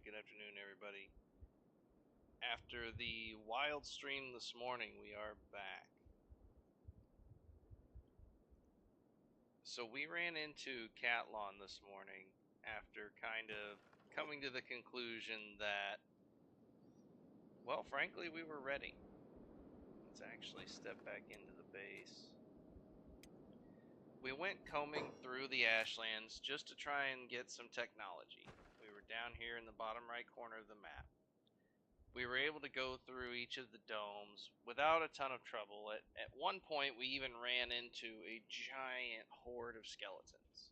good afternoon, everybody. After the wild stream this morning, we are back. So we ran into Cat-Lon this morning after kind of coming to the conclusion that, well, frankly, we were ready. Let's actually step back into the base. We went combing through the Ashlands just to try and get some technology. We were down here in the bottom right corner of the map. We were able to go through each of the domes without a ton of trouble. At one point, we even ran into a giant horde of skeletons.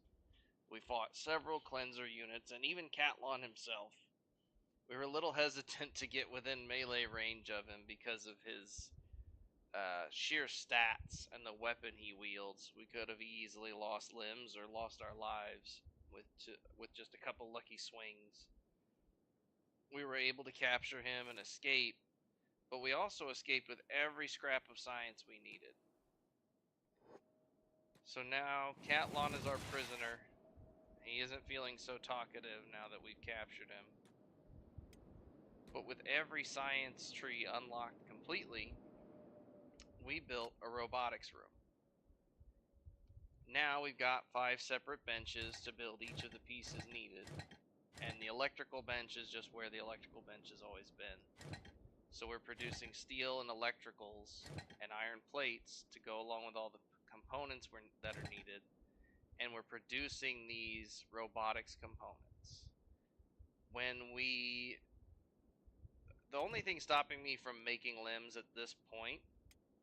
We fought several cleanser units and even Cat-Lon himself. We were a little hesitant to get within melee range of him because of his sheer stats and the weapon he wields. We could have easily lost limbs or lost our lives with just a couple lucky swings. We were able to capture him and escape, but we also escaped with every scrap of science we needed. So now Cat-Lon is our prisoner. He isn't feeling so talkative now that we've captured him. But with every science tree unlocked completely, we built a robotics room. Now we've got 5 separate benches to build each of the pieces needed. And the electrical bench is just where the electrical bench has always been. So we're producing steel and electricals and iron plates to go along with all the components that are needed. And we're producing these robotics components. The only thing stopping me from making limbs at this point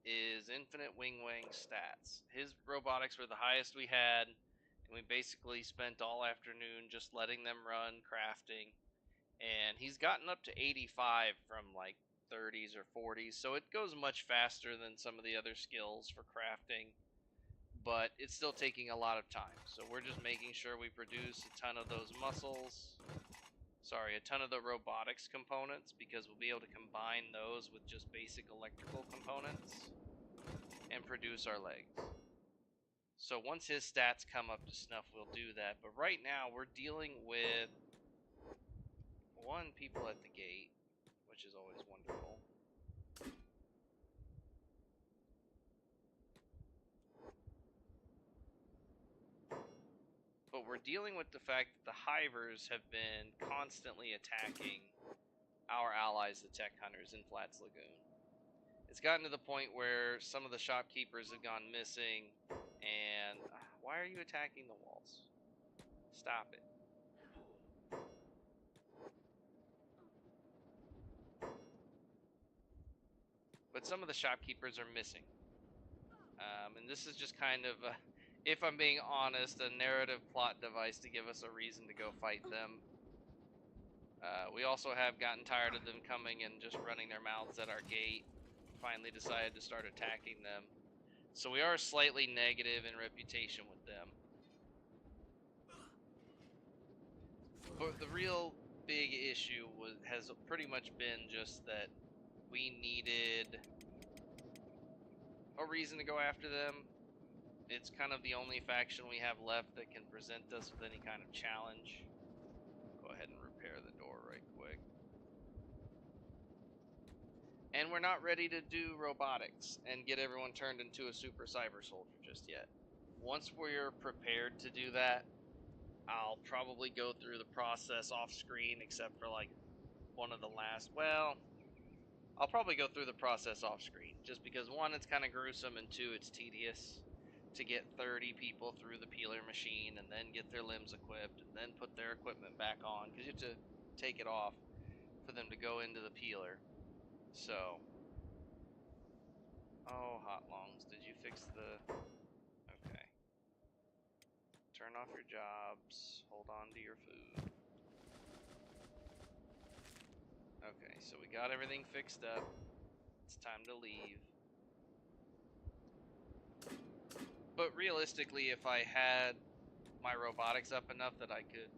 is Infinite Wing Wang stats. His robotics were the highest we had, and we basically spent all afternoon just letting them run, crafting. And he's gotten up to 85 from like 30s or 40s, so it goes much faster than some of the other skills for crafting, but it's still taking a lot of time. So we're just making sure we produce a ton of those a ton of the robotics components, because we'll be able to combine those with just basic electrical components and produce our legs. So once his stats come up to snuff, we'll do that. But right now we're dealing with people at the gate, which is always wonderful. But we're dealing with the fact that the Hivers have been constantly attacking our allies, the Tech Hunters, in Flats Lagoon. It's gotten to the point where some of the shopkeepers have gone missing, and why are you attacking the walls? Stop it. But some of the shopkeepers are missing. And this is just kind of, if I'm being honest, a narrative plot device to give us a reason to go fight them. We also have gotten tired of them coming and just running their mouths at our gate. Finally decided to start attacking them. So we are slightly negative in reputation with them. But the real big issue has pretty much been just that we needed a reason to go after them. It's kind of the only faction we have left that can present us with any kind of challenge. Go ahead and repair the door right quick. And we're not ready to do robotics and get everyone turned into a super cyber soldier just yet. Once we're prepared to do that, I'll probably go through the process off screen, except for like one of the last, I'll probably go through the process off screen, just because one, it's kind of gruesome, and two, it's tedious to get 30 people through the peeler machine and then get their limbs equipped and then put their equipment back on, because you have to take it off for them to go into the peeler. So, oh, hot longs, did you fix the... Okay. Turn off your jobs, hold on to your food. Okay, so we got everything fixed up. It's time to leave. But realistically, if I had my robotics up enough that I could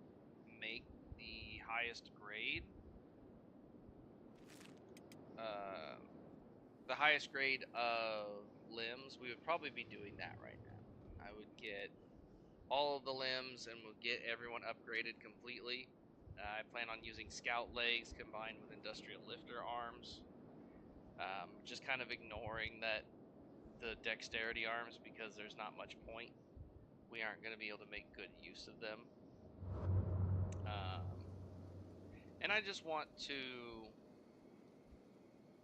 make the highest grade, the highest grade of limbs, we would probably be doing that right now. I would get all of the limbs and we'll get everyone upgraded completely. I plan on using scout legs combined with industrial lifter arms. Just kind of ignoring the dexterity arms because there's not much point. We aren't going to be able to make good use of them. And I just want to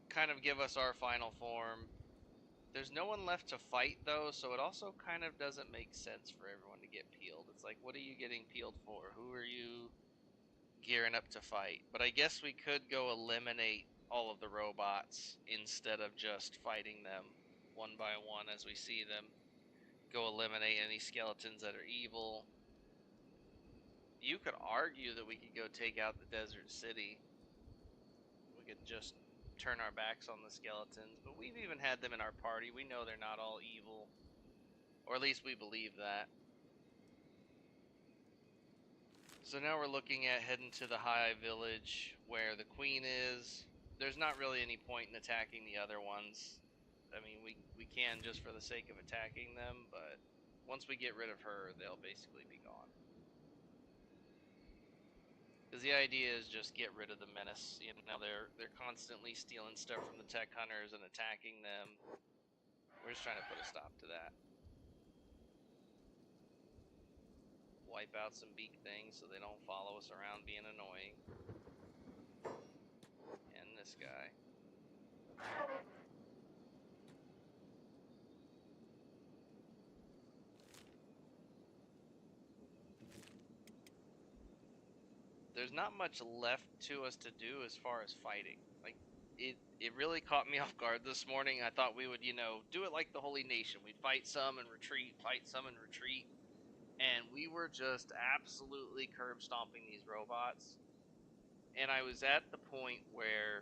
kind of give us our final form. There's no one left to fight, though, so it also kind of doesn't make sense for everyone to get peeled. It's like, what are you getting peeled for? Who are you gearing up to fight? But I guess we could go eliminate all of the robots instead of just fighting them one by one as we see them. Go eliminate any skeletons that are evil. You could argue that we could go take out the desert city. We could just turn our backs on the skeletons, but we've even had them in our party. We know they're not all evil, or at least we believe that. So now we're looking at heading to the Hive village where the queen is. There's not really any point in attacking the other ones. I mean, we can just for the sake of attacking them, but once we get rid of her, they'll basically be gone. Because the idea is just get rid of the menace. You know, they're constantly stealing stuff from the tech hunters and attacking them. We're just trying to put a stop to that. Wipe out some beak things so they don't follow us around being annoying. And this guy. There's not much left to us to do as far as fighting. Like, it really caught me off guard this morning. I thought we would, you know, do it like the Holy Nation. We'd fight some and retreat, fight some and retreat. And we were just absolutely curb stomping these robots. And I was at the point where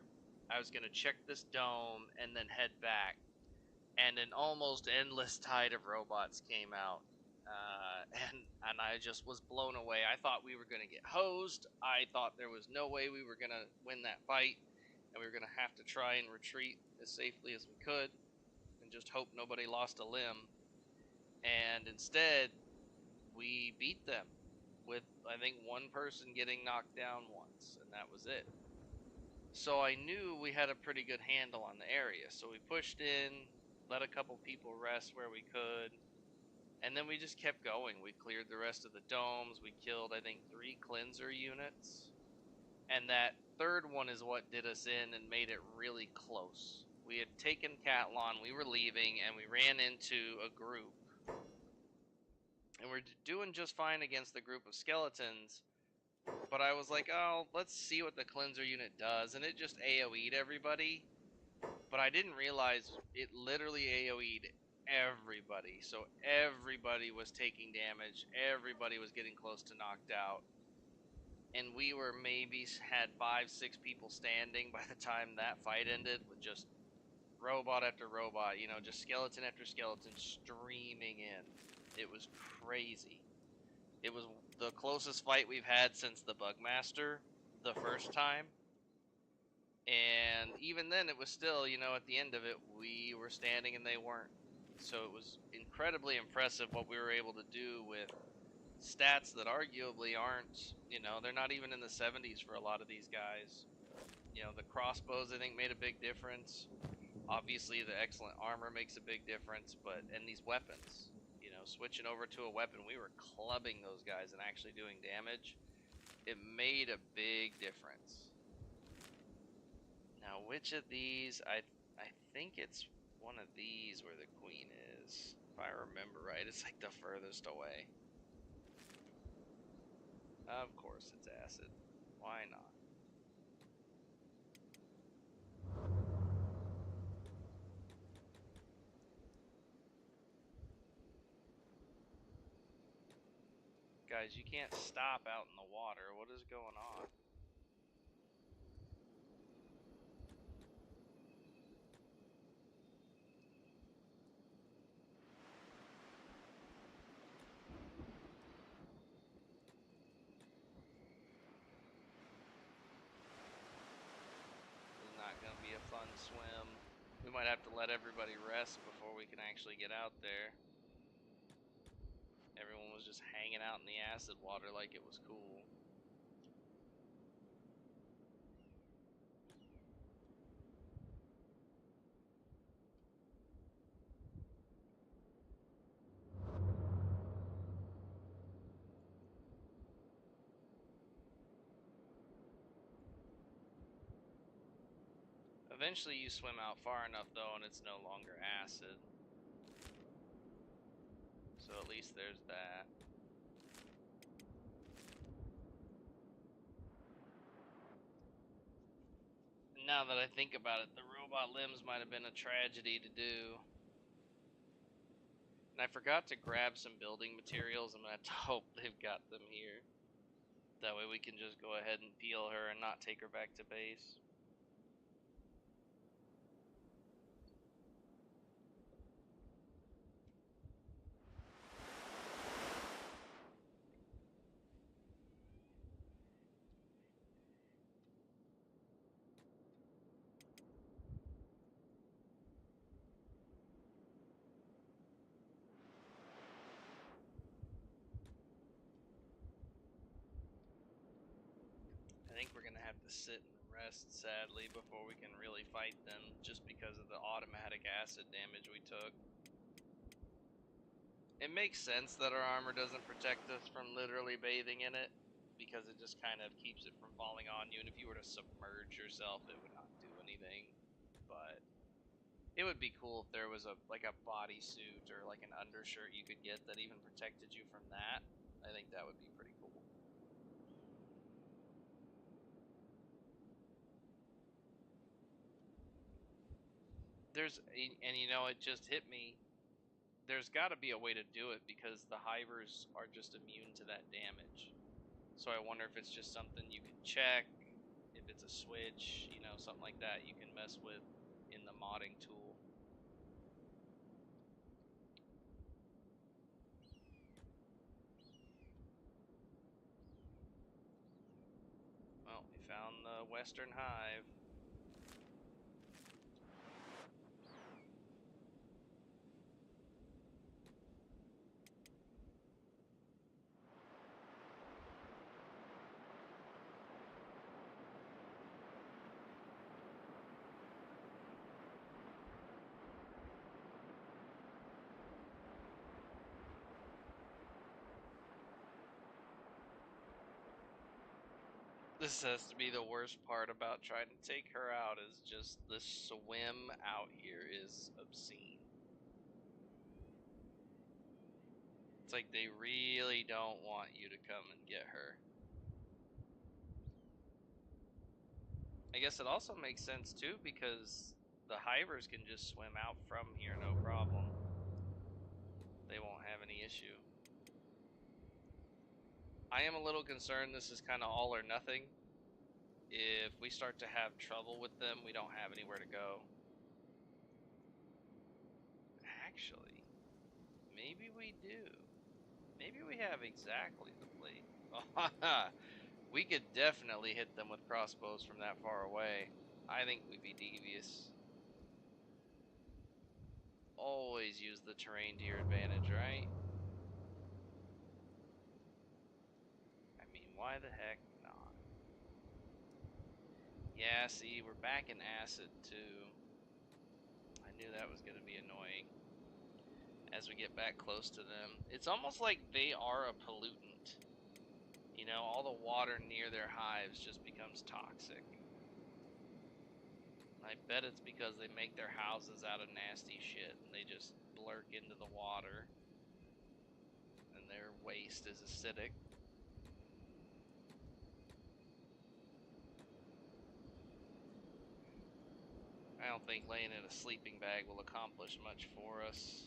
I was going to check this dome and then head back. And an almost endless tide of robots came out. And I just was blown away. I thought we were going to get hosed. I thought there was no way we were going to win that fight. And we were going to have to try and retreat as safely as we could. And just hope nobody lost a limb. And instead, we beat them. With, I think, one person getting knocked down once. And that was it. So I knew we had a pretty good handle on the area. So we pushed in, let a couple people rest where we could, and then we just kept going. We cleared the rest of the domes. We killed, I think, 3 cleanser units. And that third one is what did us in and made it really close. We had taken Cat-Lon, we were leaving, and we ran into a group. And we're doing just fine against the group of skeletons. But I was like, oh, let's see what the cleanser unit does. And it just AoE'd everybody. But I didn't realize it literally AoE'd everybody. So everybody was taking damage. Everybody was getting close to knocked out. And we were maybe had 5-6 people standing by the time that fight ended, with just robot after robot, you know, just skeleton after skeleton streaming in. It was crazy. It was the closest fight we've had since the Bugmaster the first time. And even then, it was still, you know, at the end of it, we were standing and they weren't. So it was incredibly impressive what we were able to do with stats that arguably aren't, you know, they're not even in the 70s for a lot of these guys. You know, the crossbows, I think, made a big difference. Obviously, the excellent armor makes a big difference, and these weapons, you know, switching over to a weapon, we were clubbing those guys and actually doing damage. It made a big difference. Now, which of these? I think it's one of these where the queen is. If I remember right, it's like the furthest away. Of course it's acid. Why not? Guys, you can't stop out in the water. What is going on? It's not going to be a fun swim. We might have to let everybody rest before we can actually get out there. Everyone was just hanging out in the acid water like it was cool. Eventually you swim out far enough though and it's no longer acid. So at least there's that. Now that I think about it, the robot limbs might have been a tragedy to do. And I forgot to grab some building materials. I'm going to have to hope they've got them here. That way we can just go ahead and peel her and not take her back to base. I think we're going to have to sit and rest, sadly, before we can really fight them, just because of the automatic acid damage we took. It makes sense that our armor doesn't protect us from literally bathing in it, because it just kind of keeps it from falling on you, and if you were to submerge yourself, it would not do anything. But it would be cool if there was a bodysuit or like an undershirt you could get that even protected you from that. I think that would be pretty cool. And you know, it just hit me. There's got to be a way to do it because the Hivers are just immune to that damage. So I wonder if it's just something you can check, if it's a switch, you know, something like that you can mess with in the modding tool. Well, we found the Western Hive. This has to be the worst part about trying to take her out, is just the swim out here is obscene. It's like they really don't want you to come and get her. I guess it also makes sense too, because the Hivers can just swim out from here no problem. They won't have any issue. I am a little concerned this is kind of all or nothing. If we start to have trouble with them, we don't have anywhere to go. Actually, maybe we do. Maybe we have exactly the place. We could definitely hit them with crossbows from that far away. I think we'd be devious. Always use the terrain to your advantage, right? I mean, why the heck not? Yeah, see, we're back in acid too. I knew that was going to be annoying as we get back close to them. It's almost like they are a pollutant. You know, all the water near their hives just becomes toxic. I bet it's because they make their houses out of nasty shit and they just blurk into the water and their waste is acidic. I don't think laying in a sleeping bag will accomplish much for us.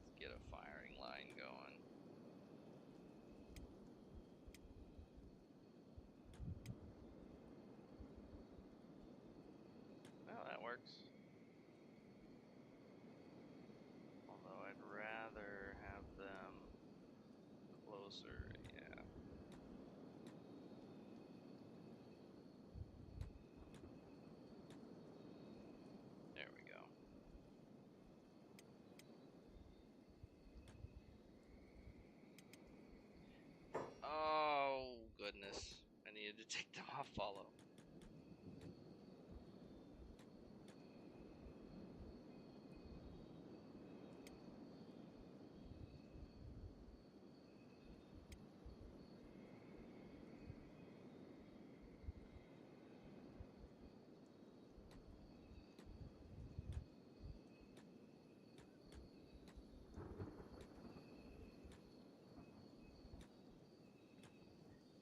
Let's get a firing line going. Well, that works. Although I'd rather have them closer, yeah. There we go. Take them off follow.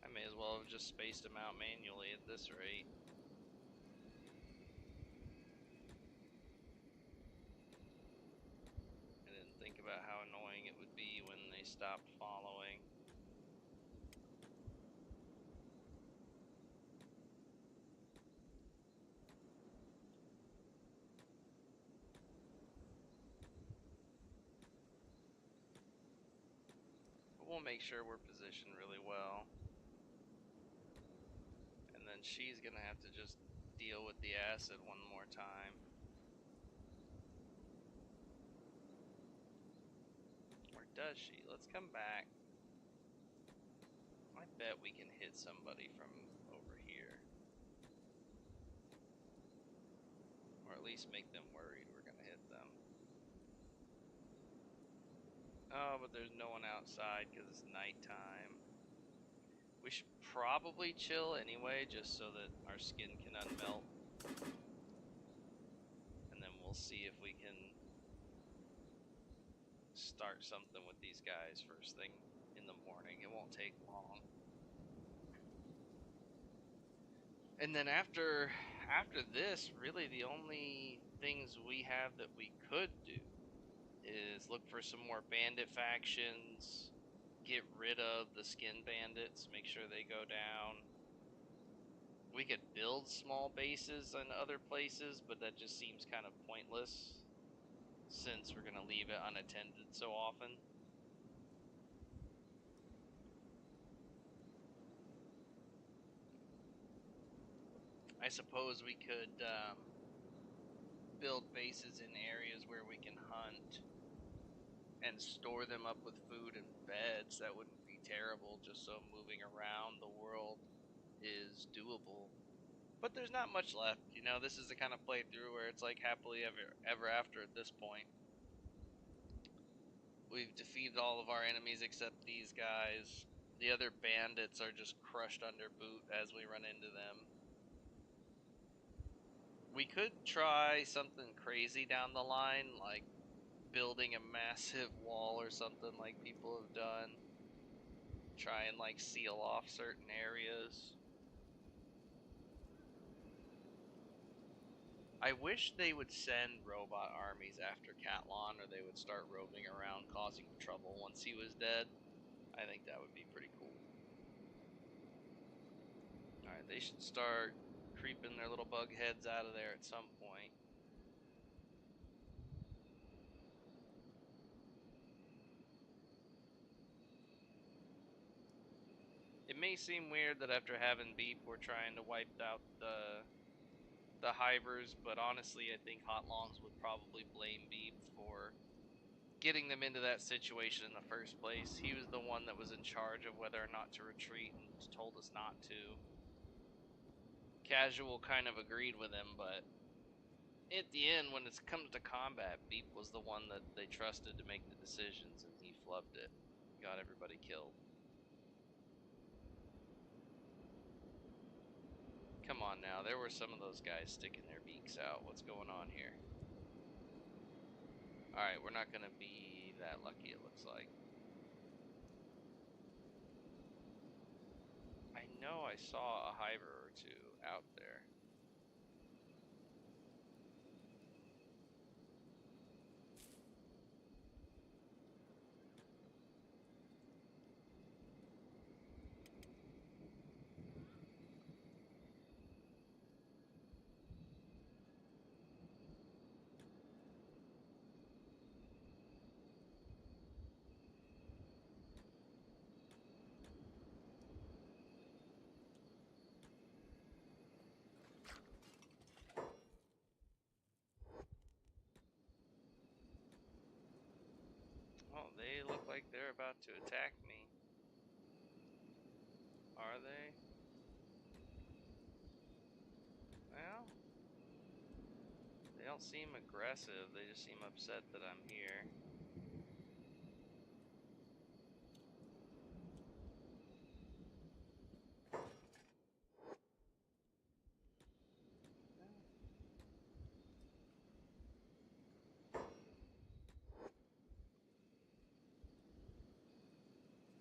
I may as well have just spaced them out manually at this rate. I didn't think about how annoying it would be when they stopped following. But we'll make sure we're positioned really well. And then she's gonna have to just deal with the acid one more time. Or does she? Let's come back. I bet we can hit somebody from over here. Or at least make them worried we're gonna hit them. Oh, but there's no one outside because it's nighttime. We should probably chill anyway, just so that our skin can unmelt. And then we'll see if we can start something with these guys first thing in the morning. It won't take long. And then after this, really the only things we have that we could do is look for some more bandit factions, get rid of the skin bandits, make sure they go down. We could build small bases in other places, but that just seems kind of pointless since we're going to leave it unattended so often. I suppose we could build bases in areas where we can hunt and store them up with food and beds. That wouldn't be terrible, just so moving around the world is doable. But there's not much left, you know. This is the kind of playthrough where it's like happily ever after at this point. We've defeated all of our enemies except these guys. The other bandits are just crushed under boot as we run into them. We could try something crazy down the line, like building a massive wall or something like people have done. Try and like seal off certain areas. I wish they would send robot armies after Cat-Lon, or they would start roving around causing trouble once he was dead. I think that would be pretty cool. Alright, they should start creeping their little bug heads out of there at some point. It may seem weird that after having Beep, we're trying to wipe out the Hivers, but honestly, I think Hotlongs would probably blame Beep for getting them into that situation in the first place. He was the one that was in charge of whether or not to retreat and told us not to. Casual kind of agreed with him, but at the end, when it comes to combat, Beep was the one that they trusted to make the decisions, and he flubbed it. Got everybody killed. Come on now, there were some of those guys sticking their beaks out. What's going on here? Alright, we're not going to be that lucky, it looks like. I know I saw a Hiver or two out there. Oh, they look like they're about to attack me. Are they? don't seem aggressive, they just seem upset that I'm here.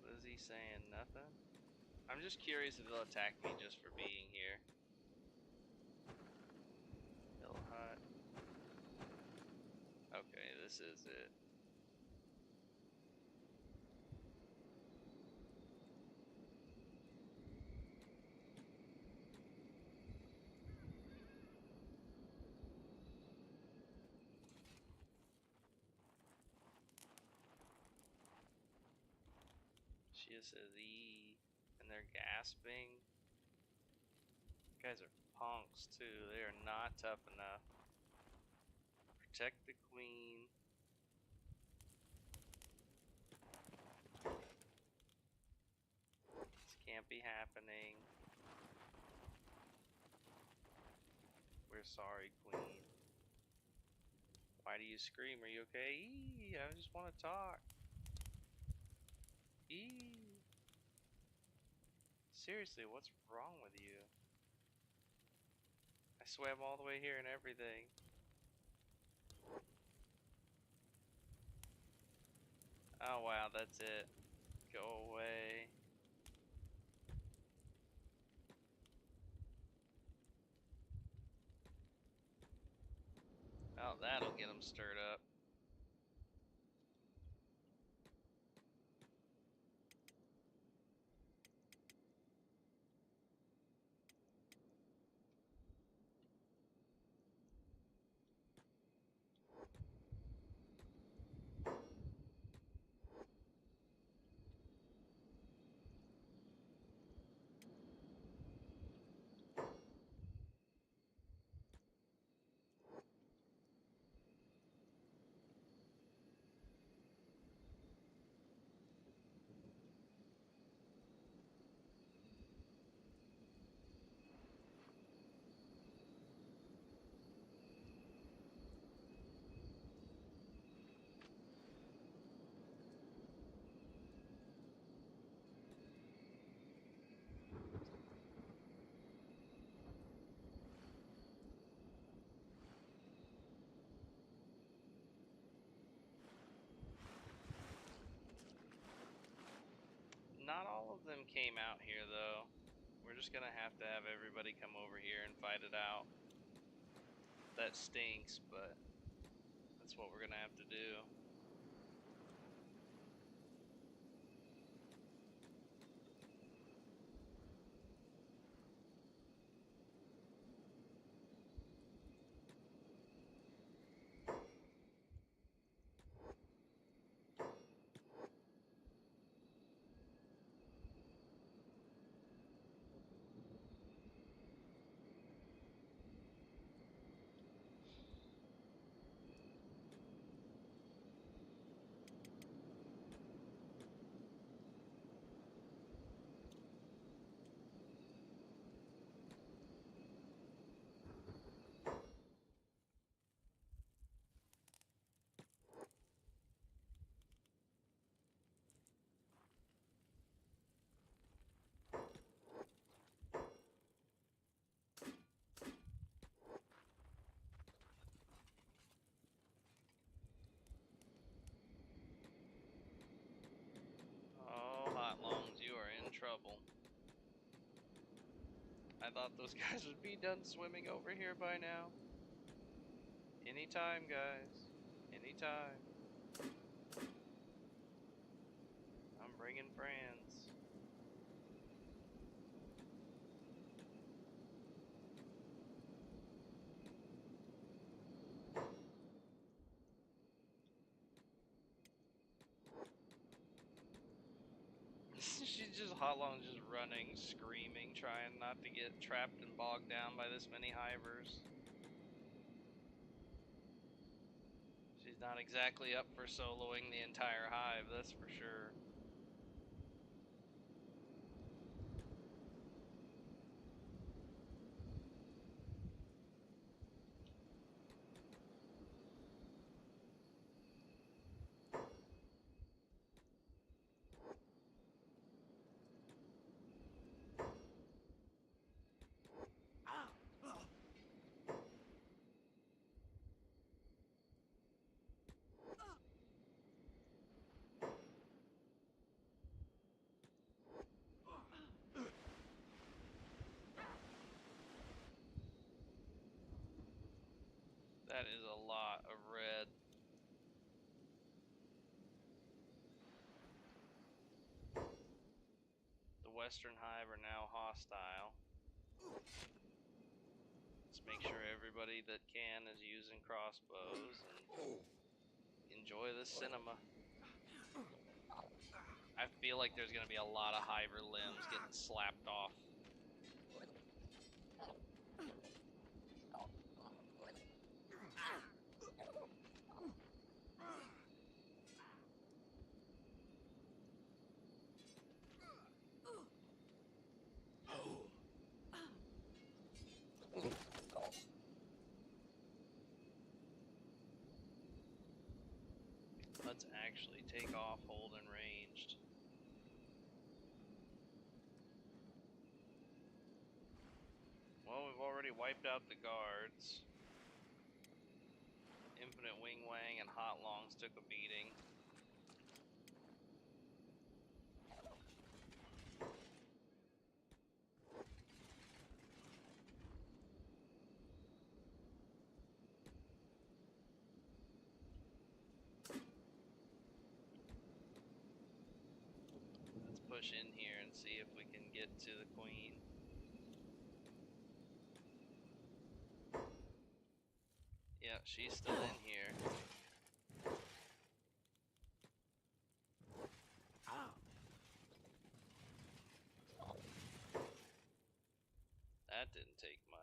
Lizzie saying nothing? I'm just curious if they'll attack me just for being here. Hill hut. Okay, this is it. She just says E, and they're gasping. You guys are punks too. They are not tough enough. Protect the queen. This can't be happening. We're sorry, queen. Why do you scream? Are you okay? Eee, I just want to talk. Eee. Seriously, what's wrong with you? I swam all the way here and everything. Oh wow, that's it. Go away. Oh, that'll get them stirred up. Not all of them came out here though. We're just gonna have to have everybody come over here and fight it out. That stinks, but that's what we're gonna have to do. Oh, hot lungs, you are in trouble. I thought those guys would be done swimming over here by now. Anytime, guys. Anytime. I'm bringing friends. She's just hot long, just running, screaming, trying not to get trapped and bogged down by this many Hivers. She's not exactly up for soloing the entire hive, that's for sure. That is a lot of red. The Western Hive are now hostile. Let's make sure everybody that can is using crossbows and enjoy the cinema. I feel like there's going to be a lot of Hiver limbs getting slapped off. Let's actually take off holding ranged. Well, we've already wiped out the guards. Infinite Wing Wang and Hot Longs took a beating. Let's push in here and see if we can get to the queen. Yeah, she's still in here. That didn't take much.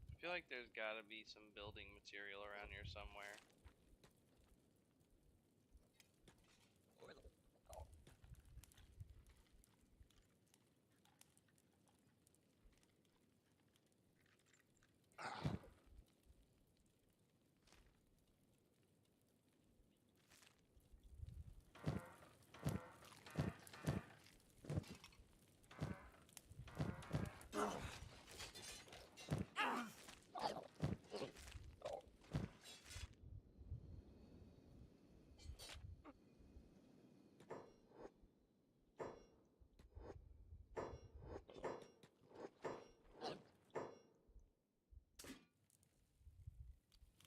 I feel like there's gotta be some building material around here somewhere.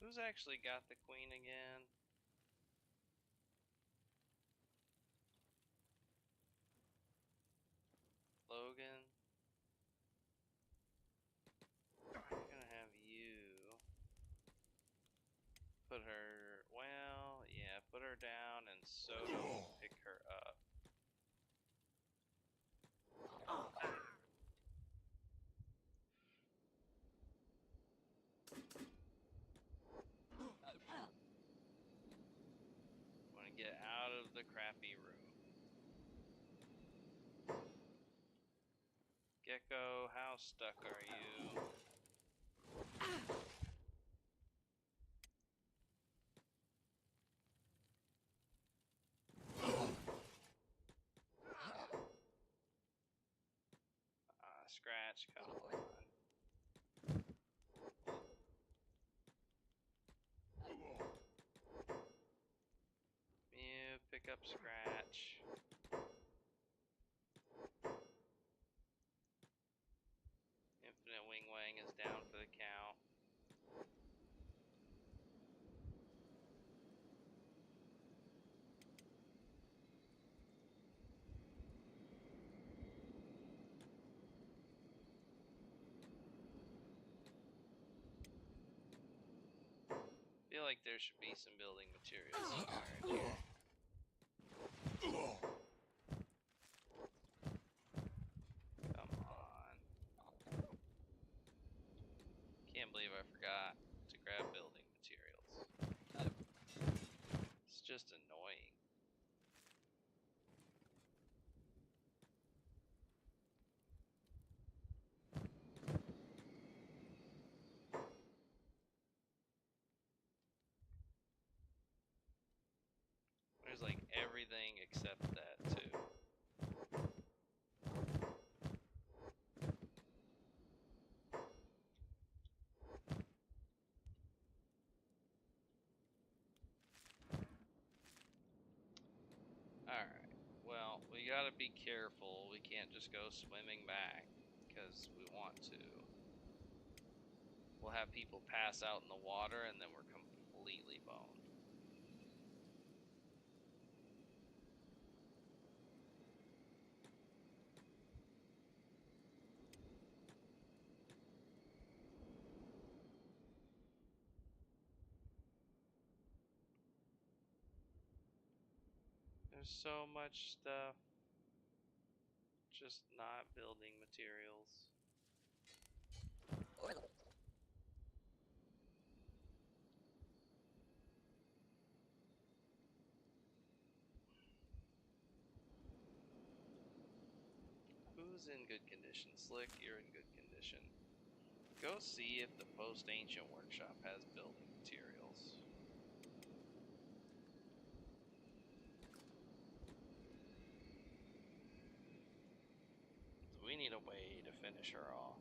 Who's actually got the queen again? Logan? I'm gonna have you put her, well, yeah, put her down and Soto pick her up. Want to get out of the crappy room. Gecko, how stuck are you? Scratch, come on. Mew, pick up Scratch. Infinite Wing Wang is down for the count. I feel like there should be some building materials somewhere in here. Come on. Can't believe I forgot to grab building materials. It's just annoying. gotta be careful. We can't just go swimming back because we want to. We'll have people pass out in the water and then we're completely boned. There's so much stuff. Just not building materials. Who's in good condition? Slick, you're in good condition. Go see if the post-ancient workshop has building materials. We need a way to finish her off.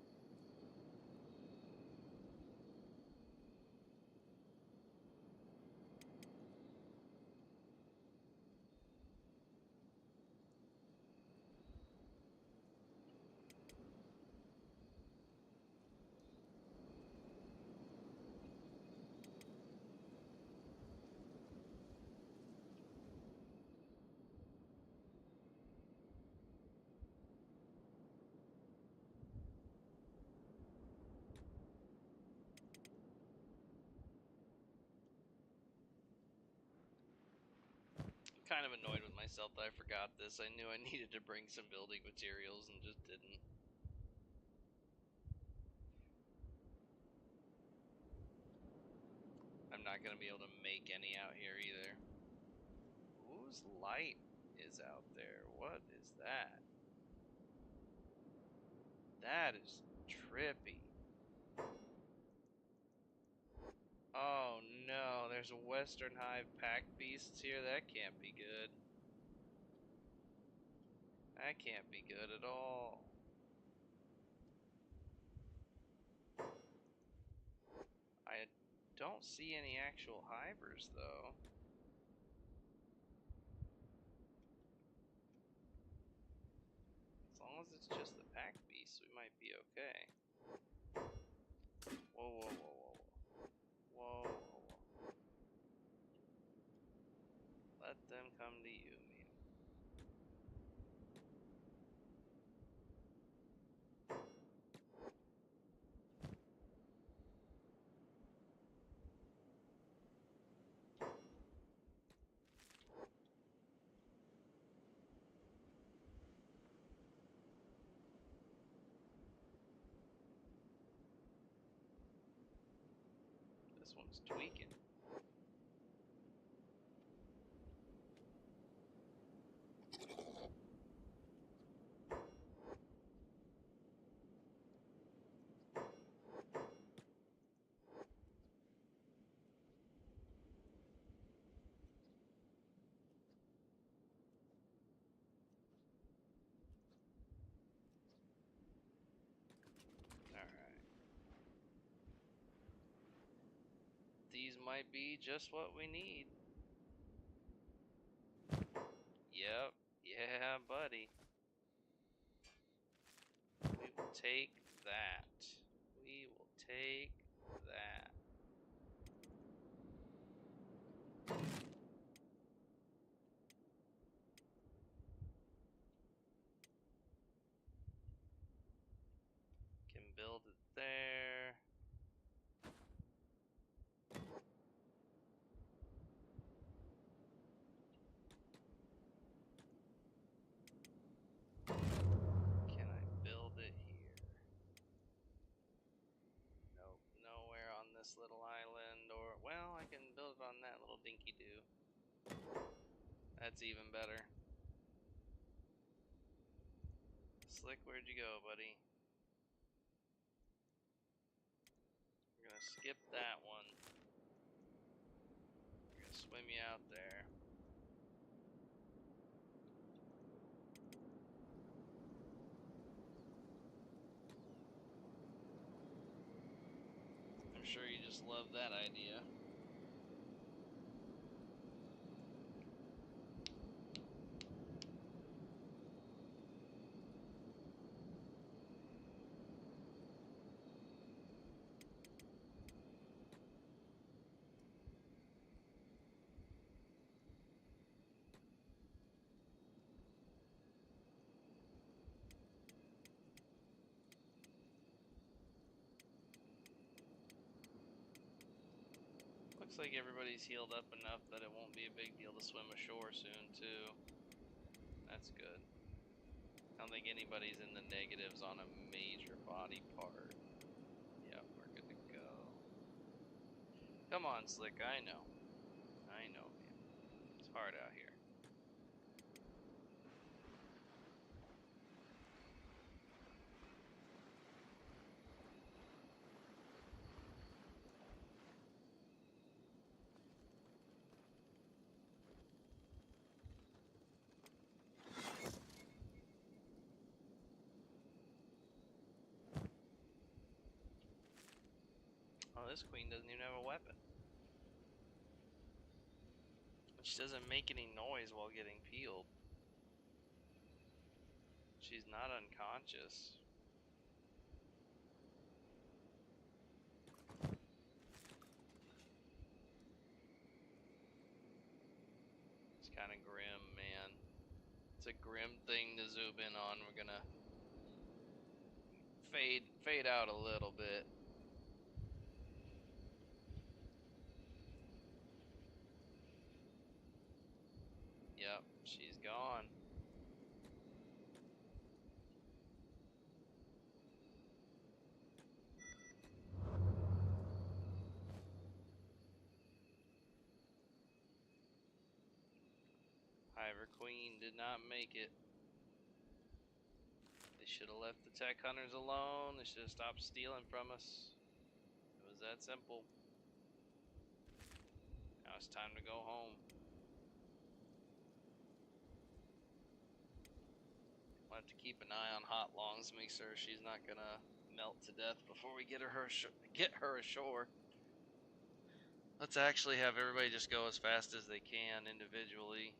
Kind of annoyed with myself that I forgot this. I knew I needed to bring some building materials and just didn't. I'm not going to be able to make any out here either. Whose light is out there? What is that? That is trippy. Oh no, there's a Western Hive pack beasts here. That can't be good. That can't be good at all. I don't see any actual Hivers though. As long as it's just the pack beasts, we might be okay. Whoa, whoa, whoa, whoa, whoa. Whoa, whoa, whoa. Let them come to you, man. This one's tweaking. Alright. These might be just what we need. Yep. Yeah, buddy. We will take that. We will take that. Can build it there. Can I build it here? Nope, nowhere on this little island, or, well, I can build it on that little dinky-doo. That's even better. Slick, where'd you go, buddy? We're gonna skip that one. We're gonna swim you out there. I'm sure you just love that idea. looks like everybody's healed up enough that it won't be a big deal to swim ashore soon, too. That's good. I don't think anybody's in the negatives on a major body part. Yeah, we're good to go. Come on, Slick, I know. I know, man. It's hard out here. Oh, this queen doesn't even have a weapon. She doesn't make any noise while getting peeled. She's not unconscious. It's kind of grim, man. It's a grim thing to zoom in on. We're gonna fade out a little bit. Yep, she's gone. Hiver Queen did not make it. They should have left the tech hunters alone. They should have stopped stealing from us. It was that simple. Now it's time to go home. We'll have to keep an eye on Hot Longs, make sure she's not gonna melt to death before we get her ashore. Let's actually have everybody just go as fast as they can individually.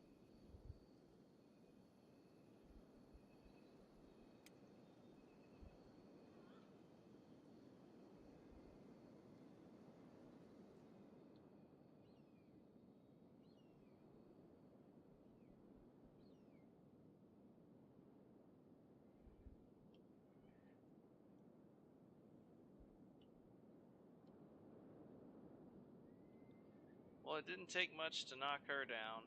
Well, it didn't take much to knock her down.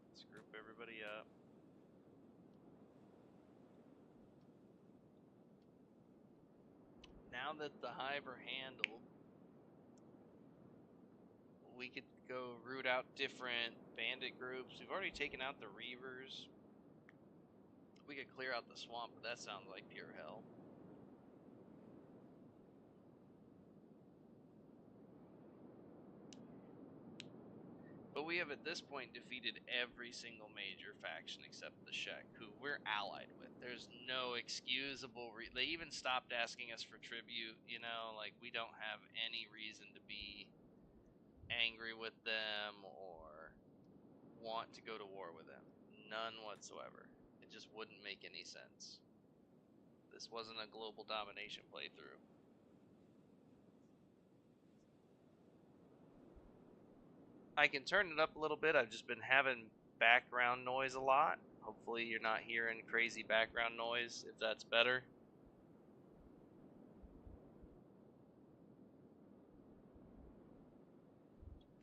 Let's group everybody up. Now that the Hive are handled, we could go root out different bandit groups. We've already taken out the Reavers. We could clear out the swamp, but that sounds like pure hell. But we have at this point defeated every single major faction except the Shek, who we're allied with. There's no excusable they even stopped asking us for tribute, you know, like we don't have any reason to be angry with them or want to go to war with them. None whatsoever. It just wouldn't make any sense. This wasn't a global domination playthrough. I can turn it up a little bit. I've just been having background noise a lot. Hopefully you're not hearing crazy background noise, if that's better.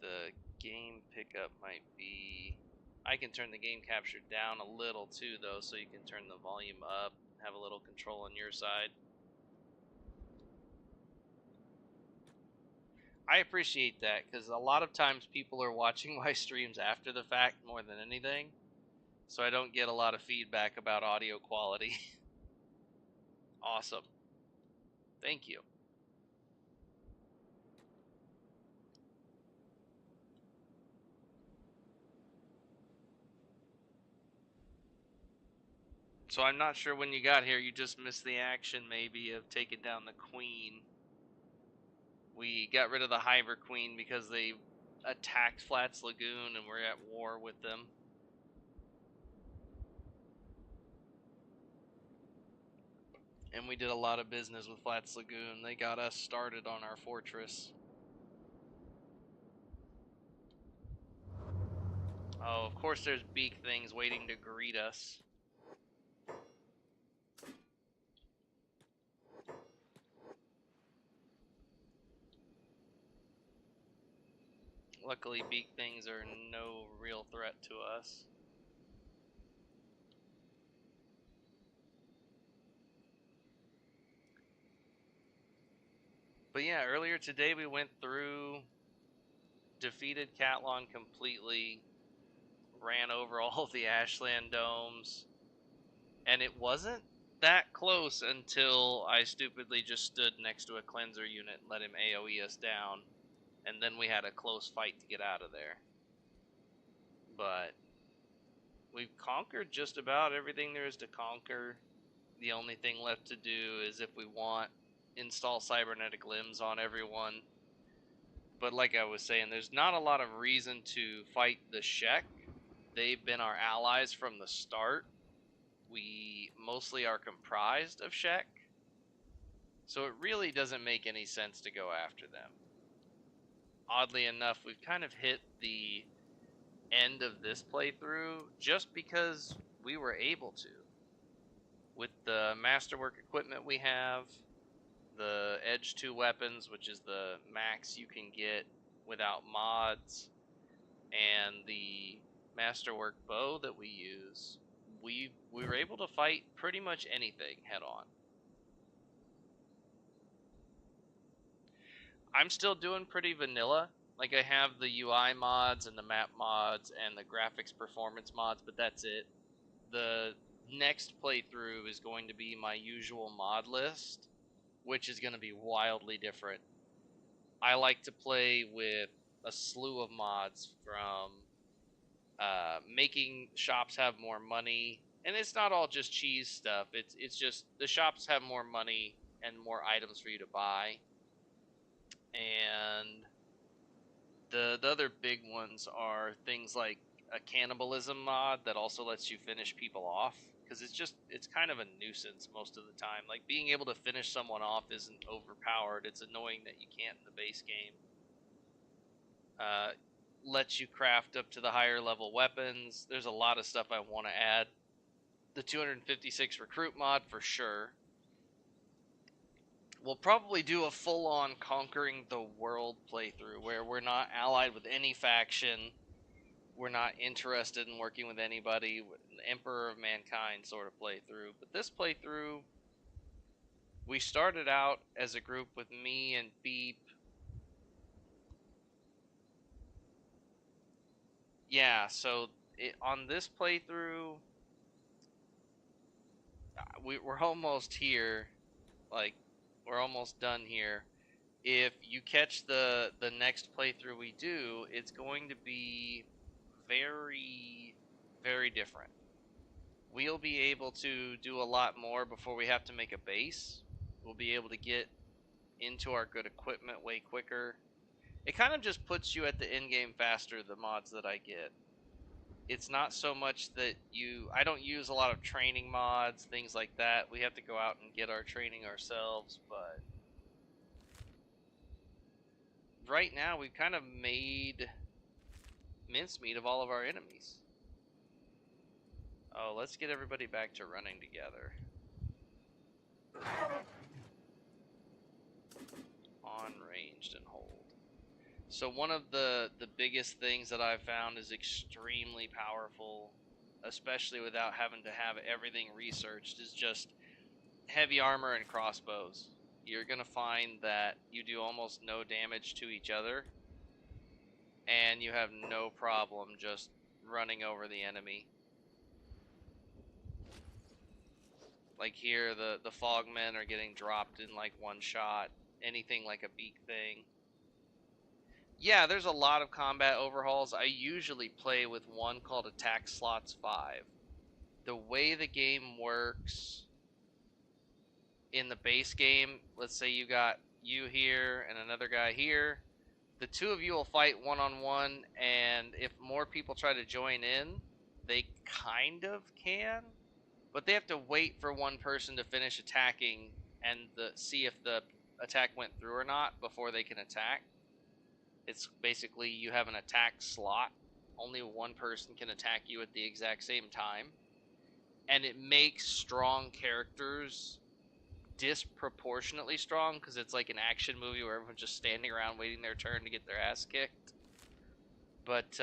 The game pickup might be... I can turn the game capture down a little too, though, so you can turn the volume up, have a little control on your side. I appreciate that, because a lot of times people are watching my streams after the fact more than anything, so I don't get a lot of feedback about audio quality. Awesome. Thank you. So I'm not sure when you got here, you just missed the action maybe of taking down the queen. We got rid of the Hiver queen because they attacked Flats Lagoon and we're at war with them. And we did a lot of business with Flats Lagoon. They got us started on our fortress. Oh, of course there's beak things waiting to greet us. Luckily, beak things are no real threat to us. But yeah, earlier today we went through, defeated Cat-Lon completely, ran over all the Ashland domes, and it wasn't that close until I stupidly just stood next to a cleanser unit and let him AoE us down, and then we had a close fight to get out of there. But we've conquered just about everything there is to conquer. The only thing left to do is, if we want, install cybernetic limbs on everyone. But like I was saying, there's not a lot of reason to fight the Shek. They've been our allies from the start. We mostly are comprised of Shek, so it really doesn't make any sense to go after them. Oddly enough, we've kind of hit the end of this playthrough just because we were able to. With the masterwork equipment we have, the Edge 2 weapons, which is the max you can get without mods, and the masterwork bow that we use, we were able to fight pretty much anything head on. I'm still doing pretty vanilla. Like, I have the UI mods and the map mods and the graphics performance mods, but that's it. The next playthrough is going to be my usual mod list, which is going to be wildly different. I like to play with a slew of mods, from making shops have more money, and it's not all just cheese stuff. It's just the shops have more money and more items for you to buy. And the other big ones are things like a cannibalism mod that also lets you finish people off, because it's kind of a nuisance most of the time. Like, being able to finish someone off isn't overpowered. It's annoying that you can't in the base game. Lets you craft up to the higher level weapons. There's a lot of stuff I want to add. The 256 recruit mod for sure. We'll probably do a full-on conquering the world playthrough where we're not allied with any faction. We're not interested in working with anybody. An Emperor of Mankind sort of playthrough. But this playthrough, we started out as a group with me and Beep. Yeah, so on this playthrough, we're almost here. Like, we're almost done here. If you catch the next playthrough we do, it's going to be very, very different. We'll be able to do a lot more before we have to make a base. We'll be able to get into our good equipment way quicker. It kind of just puts you at the end game faster, the mods that I get. It's not so much that I don't use a lot of training mods, things like that. We have to go out and get our training ourselves, but right now we've kind of made mincemeat of all of our enemies. Oh, let's get everybody back to running together. On ranged and hold. So one of the biggest things that I've found is extremely powerful, especially without having to have everything researched, is just heavy armor and crossbows. You're going to find that you do almost no damage to each other, and you have no problem just running over the enemy. Like here, the fogmen are getting dropped in like one shot. Anything like a beak thing. Yeah, there's a lot of combat overhauls. I usually play with one called Attack Slots 5. The way the game works in the base game, let's say you got you here and another guy here, the two of you will fight one-on-one, and if more people try to join in, they kind of can, but they have to wait for one person to finish attacking and see if the attack went through or not before they can attack. It's basically, you have an attack slot. Only one person can attack you at the exact same time. And it makes strong characters disproportionately strong, because it's like an action movie where everyone's just standing around waiting their turn to get their ass kicked. But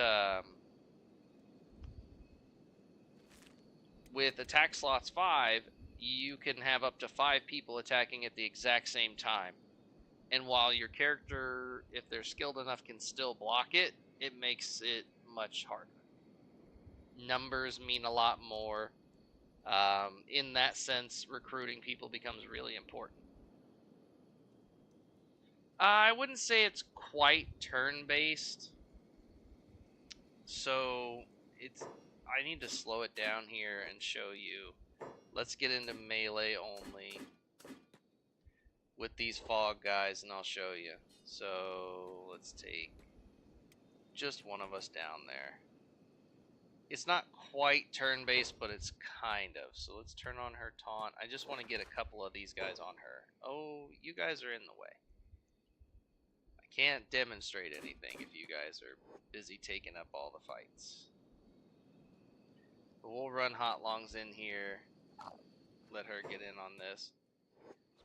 with attack slots 5, you can have up to 5 people attacking at the exact same time. And while your character, if they're skilled enough, can still block it, it makes it much harder. Numbers mean a lot more. In that sense, recruiting people becomes really important. I wouldn't say it's quite turn-based. So I need to slow it down here and show you. Let's get into melee only with these fog guys, and I'll show you. So let's take just one of us down there. It's not quite turn-based, but it's kind of. So let's turn on her taunt. I just want to get a couple of these guys on her. Oh, you guys are in the way. I can't demonstrate anything if you guys are busy taking up all the fights. But we'll run Hot Longs in here. Let her get in on this.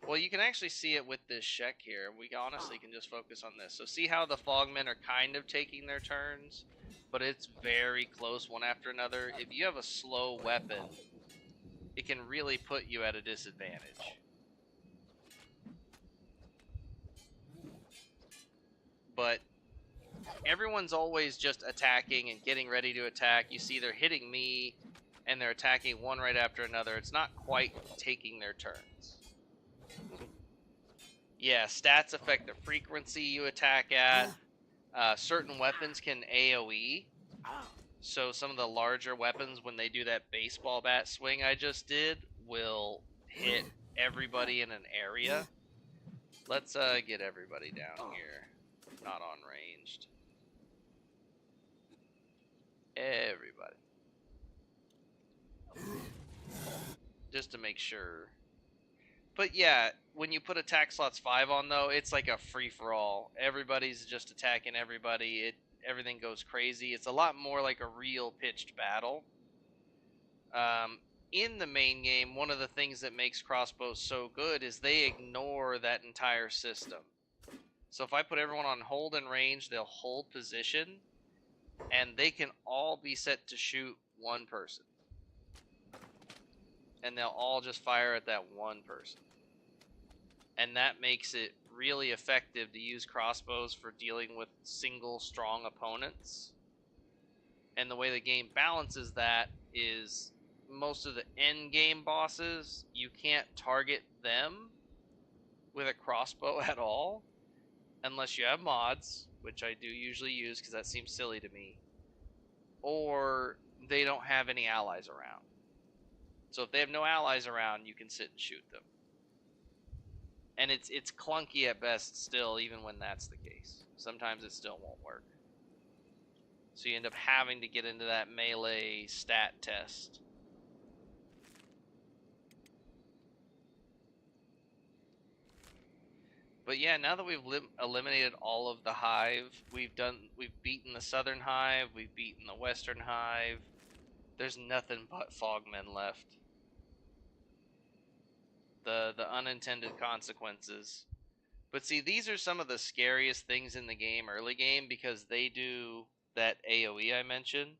Well, you can actually see it with this Shek here. We honestly can just focus on this. So see how the Fogmen are kind of taking their turns? But it's very close one after another. If you have a slow weapon, it can really put you at a disadvantage. But everyone's always just attacking and getting ready to attack. You see they're hitting me, and they're attacking one right after another. It's not quite taking their turns. Yeah, stats affect the frequency you attack at. Certain weapons can AoE. So some of the larger weapons, when they do that baseball bat swing I just did, will hit everybody in an area. Let's get everybody down here. Not on ranged. Everybody. Just to make sure. But yeah, when you put attack slots 5 on, though, it's like a free-for-all. Everybody's just attacking everybody. Everything goes crazy. It's a lot more like a real pitched battle. In the main game, one of the things that makes crossbows so good is they ignore that entire system. So if I put everyone on hold and range, they'll hold position, and they can all be set to shoot one person. And they'll all just fire at that one person. And that makes it really effective to use crossbows for dealing with single strong opponents. And the way the game balances that is most of the end game bosses, you can't target them with a crossbow at all unless you have mods, which I do usually use because that seems silly to me, or they don't have any allies around. So if they have no allies around, you can sit and shoot them. And it's clunky at best still, even when that's the case. Sometimes it still won't work. So you end up having to get into that melee stat test. But yeah, now that we've eliminated all of the Hive, we've beaten the Southern Hive, we've beaten the Western Hive. There's nothing but Fogmen left. The unintended consequences. But see, these are some of the scariest things in the game, early game, because they do that AoE I mentioned.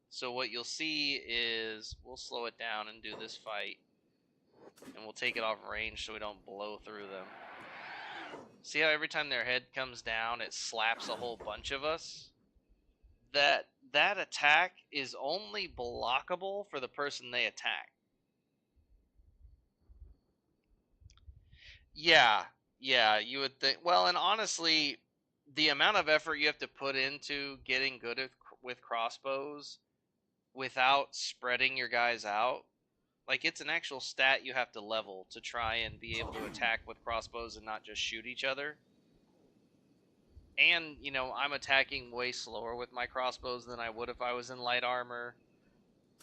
So what you'll see is, we'll slow it down and do this fight, and we'll take it off range so we don't blow through them. See how every time their head comes down, it slaps a whole bunch of us? That attack is only blockable for the person they attack. Yeah, you would think. Well, and honestly, the amount of effort you have to put into getting good with crossbows without spreading your guys out, like, it's an actual stat you have to level to try and be able to attack with crossbows and not just shoot each other. And, you know, I'm attacking way slower with my crossbows than I would if I was in light armor.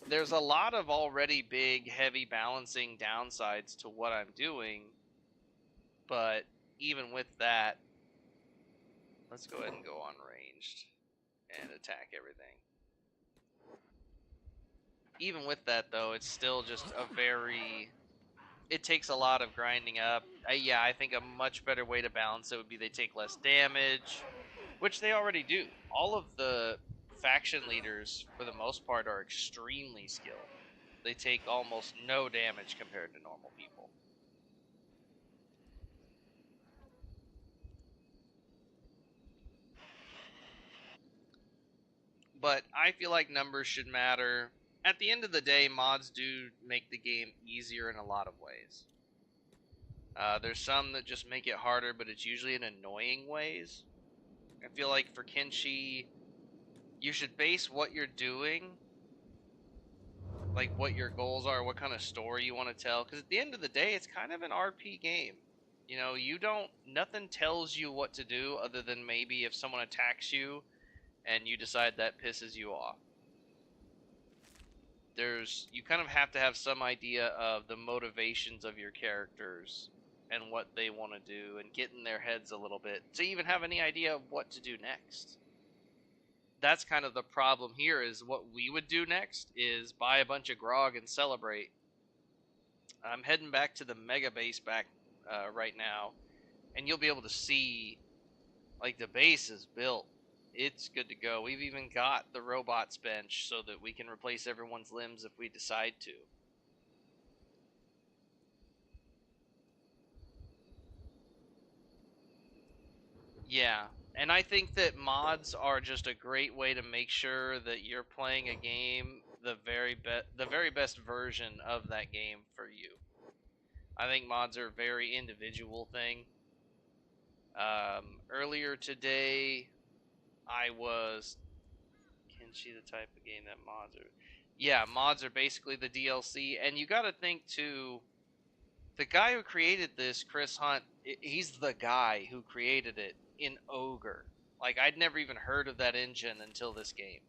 There's a lot of already big, heavy balancing downsides to what I'm doing. But even with that, let's go ahead and go on ranged and attack everything. Even with that, though, it's still just a very... It takes a lot of grinding up. Yeah, I think a much better way to balance it would be they take less damage, which they already do. All of the faction leaders, for the most part, are extremely skilled. They take almost no damage compared to normal people. But I feel like numbers should matter. At the end of the day, mods do make the game easier in a lot of ways. There's some that just make it harder, but it's usually in annoying ways. I feel like for Kenshi, you should base what you're doing, like what your goals are, what kind of story you want to tell, because at the end of the day, it's kind of an RP game. You know, nothing tells you what to do other than maybe if someone attacks you and you decide that pisses you off. You kind of have to have some idea of the motivations of your characters and what they want to do and get in their heads a little bit to even have any idea of what to do next. That's kind of the problem here, is what we would do next is buy a bunch of grog and celebrate. I'm heading back to the mega base right now, and you'll be able to see, like, the base is built. It's good to go. We've even got the robots bench so that we can replace everyone's limbs if we decide to. Yeah, and I think that mods are just a great way to make sure that you're playing a game the very best version of that game for you. I think mods are a very individual thing. Earlier today, I was Kenshi, the type of game that mods are. Yeah, mods are basically the DLC, and you got to think too. The guy who created this, Chris Hunt, he's the guy who created it in Ogre. Like, I'd never even heard of that engine until this game.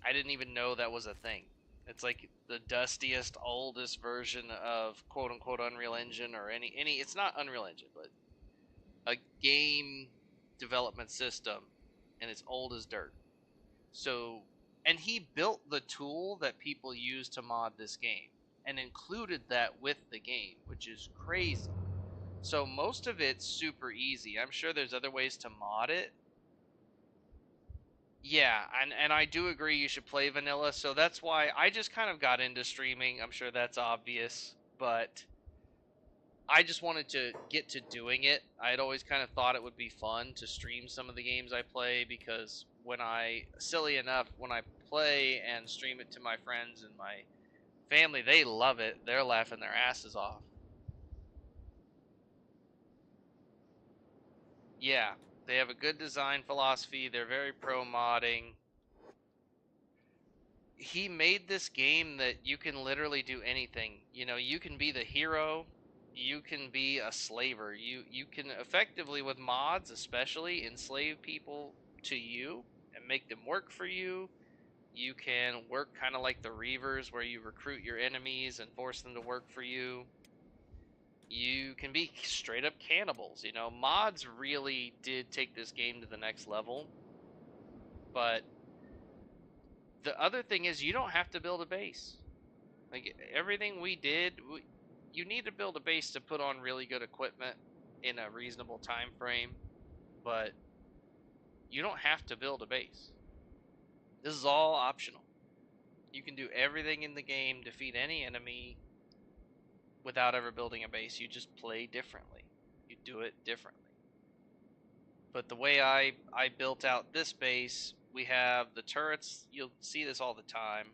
I didn't even know that was a thing. It's like the dustiest, oldest version of quote unquote Unreal Engine or any. It's not Unreal Engine, but a game development system, and it's old as dirt. So, and he built the tool that people use to mod this game and included that with the game, which is crazy. So most of it's super easy. I'm sure there's other ways to mod it. Yeah, and I do agree you should play vanilla, so that's why I just kind of got into streaming. I'm sure that's obvious, but I just wanted to get to doing it. I had always kind of thought it would be fun to stream some of the games I play, because silly enough, when I play and stream it to my friends and my family, they love it. They're laughing their asses off. Yeah, they have a good design philosophy. They're very pro modding. He made this game that you can literally do anything. You know, you can be the hero, you can be a slaver. You can effectively, with mods especially, enslave people to you and make them work for you. You can work kind of like the Reavers, where you recruit your enemies and force them to work for you. You can be straight up cannibals. You know, mods really did take this game to the next level. But the other thing is, you don't have to build a base. Like, everything we did, you need to build a base to put on really good equipment in a reasonable time frame, but you don't have to build a base. This is all optional. You can do everything in the game, defeat any enemy without ever building a base. You just play differently. You do it differently. But the way I built out this base, we have the turrets. You'll see this all the time.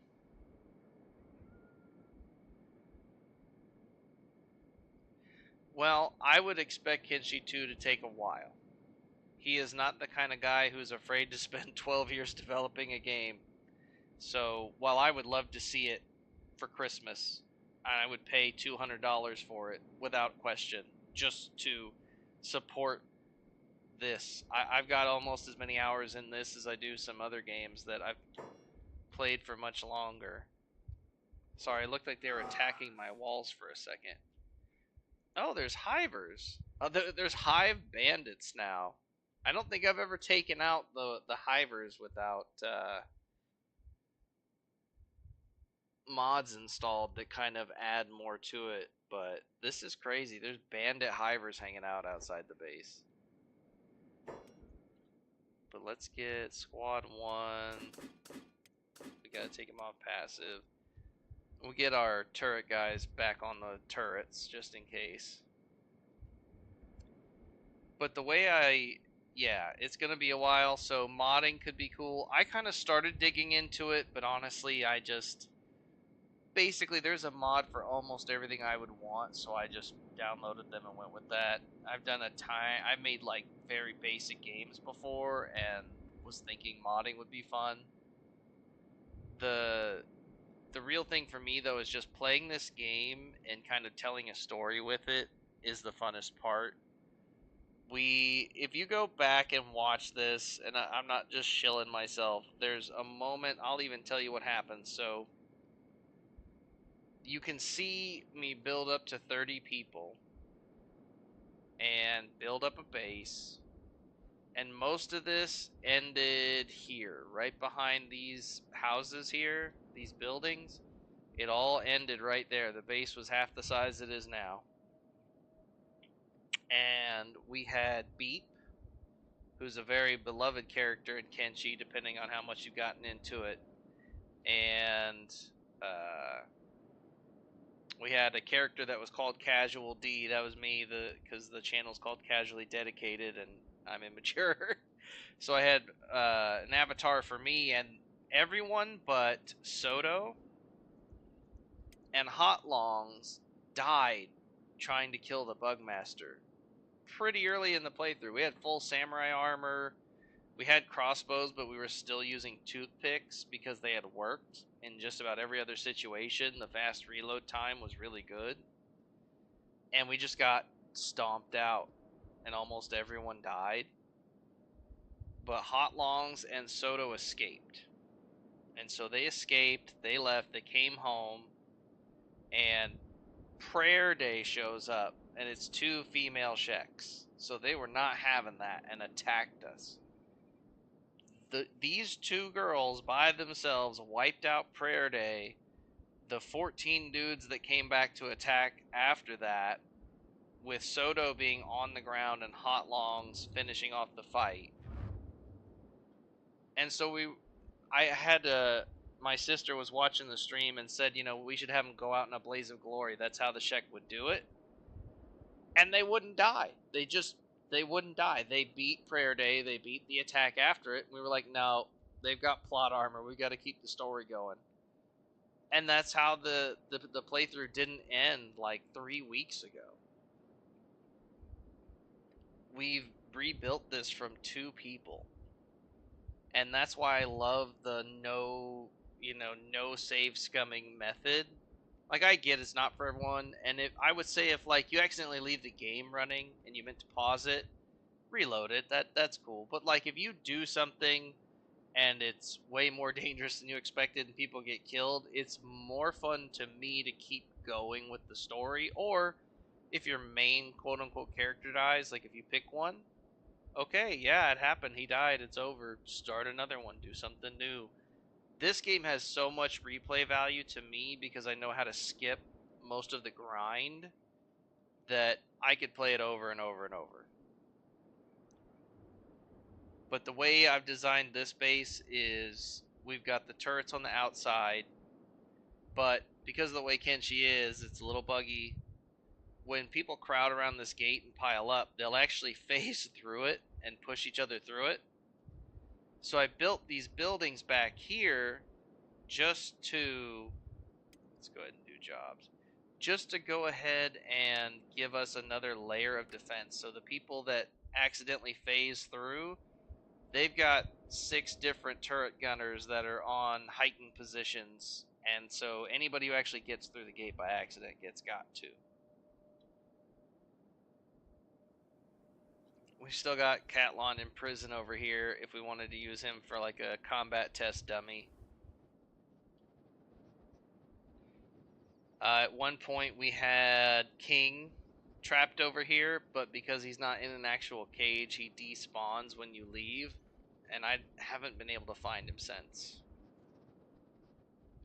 Well, I would expect Kenshi 2 to take a while. He is not the kind of guy who's afraid to spend 12 years developing a game. So, while I would love to see it for Christmas, and I would pay $200 for it without question, just to support this. I've got almost as many hours in this as I do some other games that I've played for much longer. Sorry, it looked like they were attacking my walls for a second. Oh, there's Hivers. There's Hive bandits now. I don't think I've ever taken out the Hivers without mods installed that kind of add more to it. But this is crazy. There's bandit Hivers hanging out outside the base. but let's get squad 1. We gotta take him off passive. We'll get our turret guys back on the turrets just in case. But the way yeah, it's gonna be a while, so modding could be cool. I kind of started digging into it, but honestly, basically there's a mod for almost everything I would want, so I just downloaded them and went with that. I've made like very basic games before and was thinking modding would be fun. The real thing for me though is just playing this game and kind of telling a story with it is the funnest part. If you go back and watch this, and I'm not just shilling myself, there's a moment, I'll even tell you what happens. So you can see me build up to 30 people and build up a base, and most of this ended here, right behind these houses here, these buildings. It all ended right there. The base was half the size it is now. And we had Beep, who's a very beloved character in Kenshi, depending on how much you've gotten into it. And we had a character that was called Casual D. That was me, because the channel's called Casually Dedicated, and I'm immature. So I had an avatar for me, and everyone but Soto and Hot Longs died trying to kill the Bugmaster pretty early in the playthrough. We had full samurai armor. We had crossbows, but we were still using toothpicks because they had worked in just about every other situation. The fast reload time was really good. And we just got stomped out, and almost everyone died. But Hot Longs and Soto escaped. And so they escaped, they left, they came home, and Prayer Day shows up, and it's 2 female Sheks. So they were not having that and attacked us. These 2 girls by themselves wiped out Prayer Day. The 14 dudes that came back to attack after that, with Soto being on the ground and Hot Longs finishing off the fight. And so my sister was watching the stream and said, we should have them go out in a blaze of glory. That's how the Shek would do it. And they wouldn't die. They wouldn't die. They beat Prayer Day. They beat the attack after it. We were like, no, they've got plot armor. We got to keep the story going. And that's how the playthrough didn't end like 3 weeks ago. We've rebuilt this from 2 people. And that's why I love the no save scumming method. Like, I get it's not for everyone, and I would say if like you accidentally leave the game running and you meant to pause it, reload it. That's cool. But like if you do something and it's way more dangerous than you expected and people get killed, it's more fun to me to keep going with the story. Or if your main quote unquote character dies, like if you pick one, okay, yeah, it happened, he died, it's over, start another one, do something new. This game has so much replay value to me because I know how to skip most of the grind that I could play it over and over and over. But the way I've designed this base is we've got the turrets on the outside, but because of the way Kenshi is, it's a little buggy. When people crowd around this gate and pile up, they'll actually phase through it and push each other through it. So I built these buildings back here just to, let's go ahead and do jobs, just to go ahead and give us another layer of defense. So the people that accidentally phase through, they've got 6 different turret gunners that are on heightened positions. And so anybody who actually gets through the gate by accident got to. We still got Cat-Lon in prison over here if we wanted to use him for like a combat test dummy. At one point we had King trapped over here, but because he's not in an actual cage, he despawns when you leave, and I haven't been able to find him since.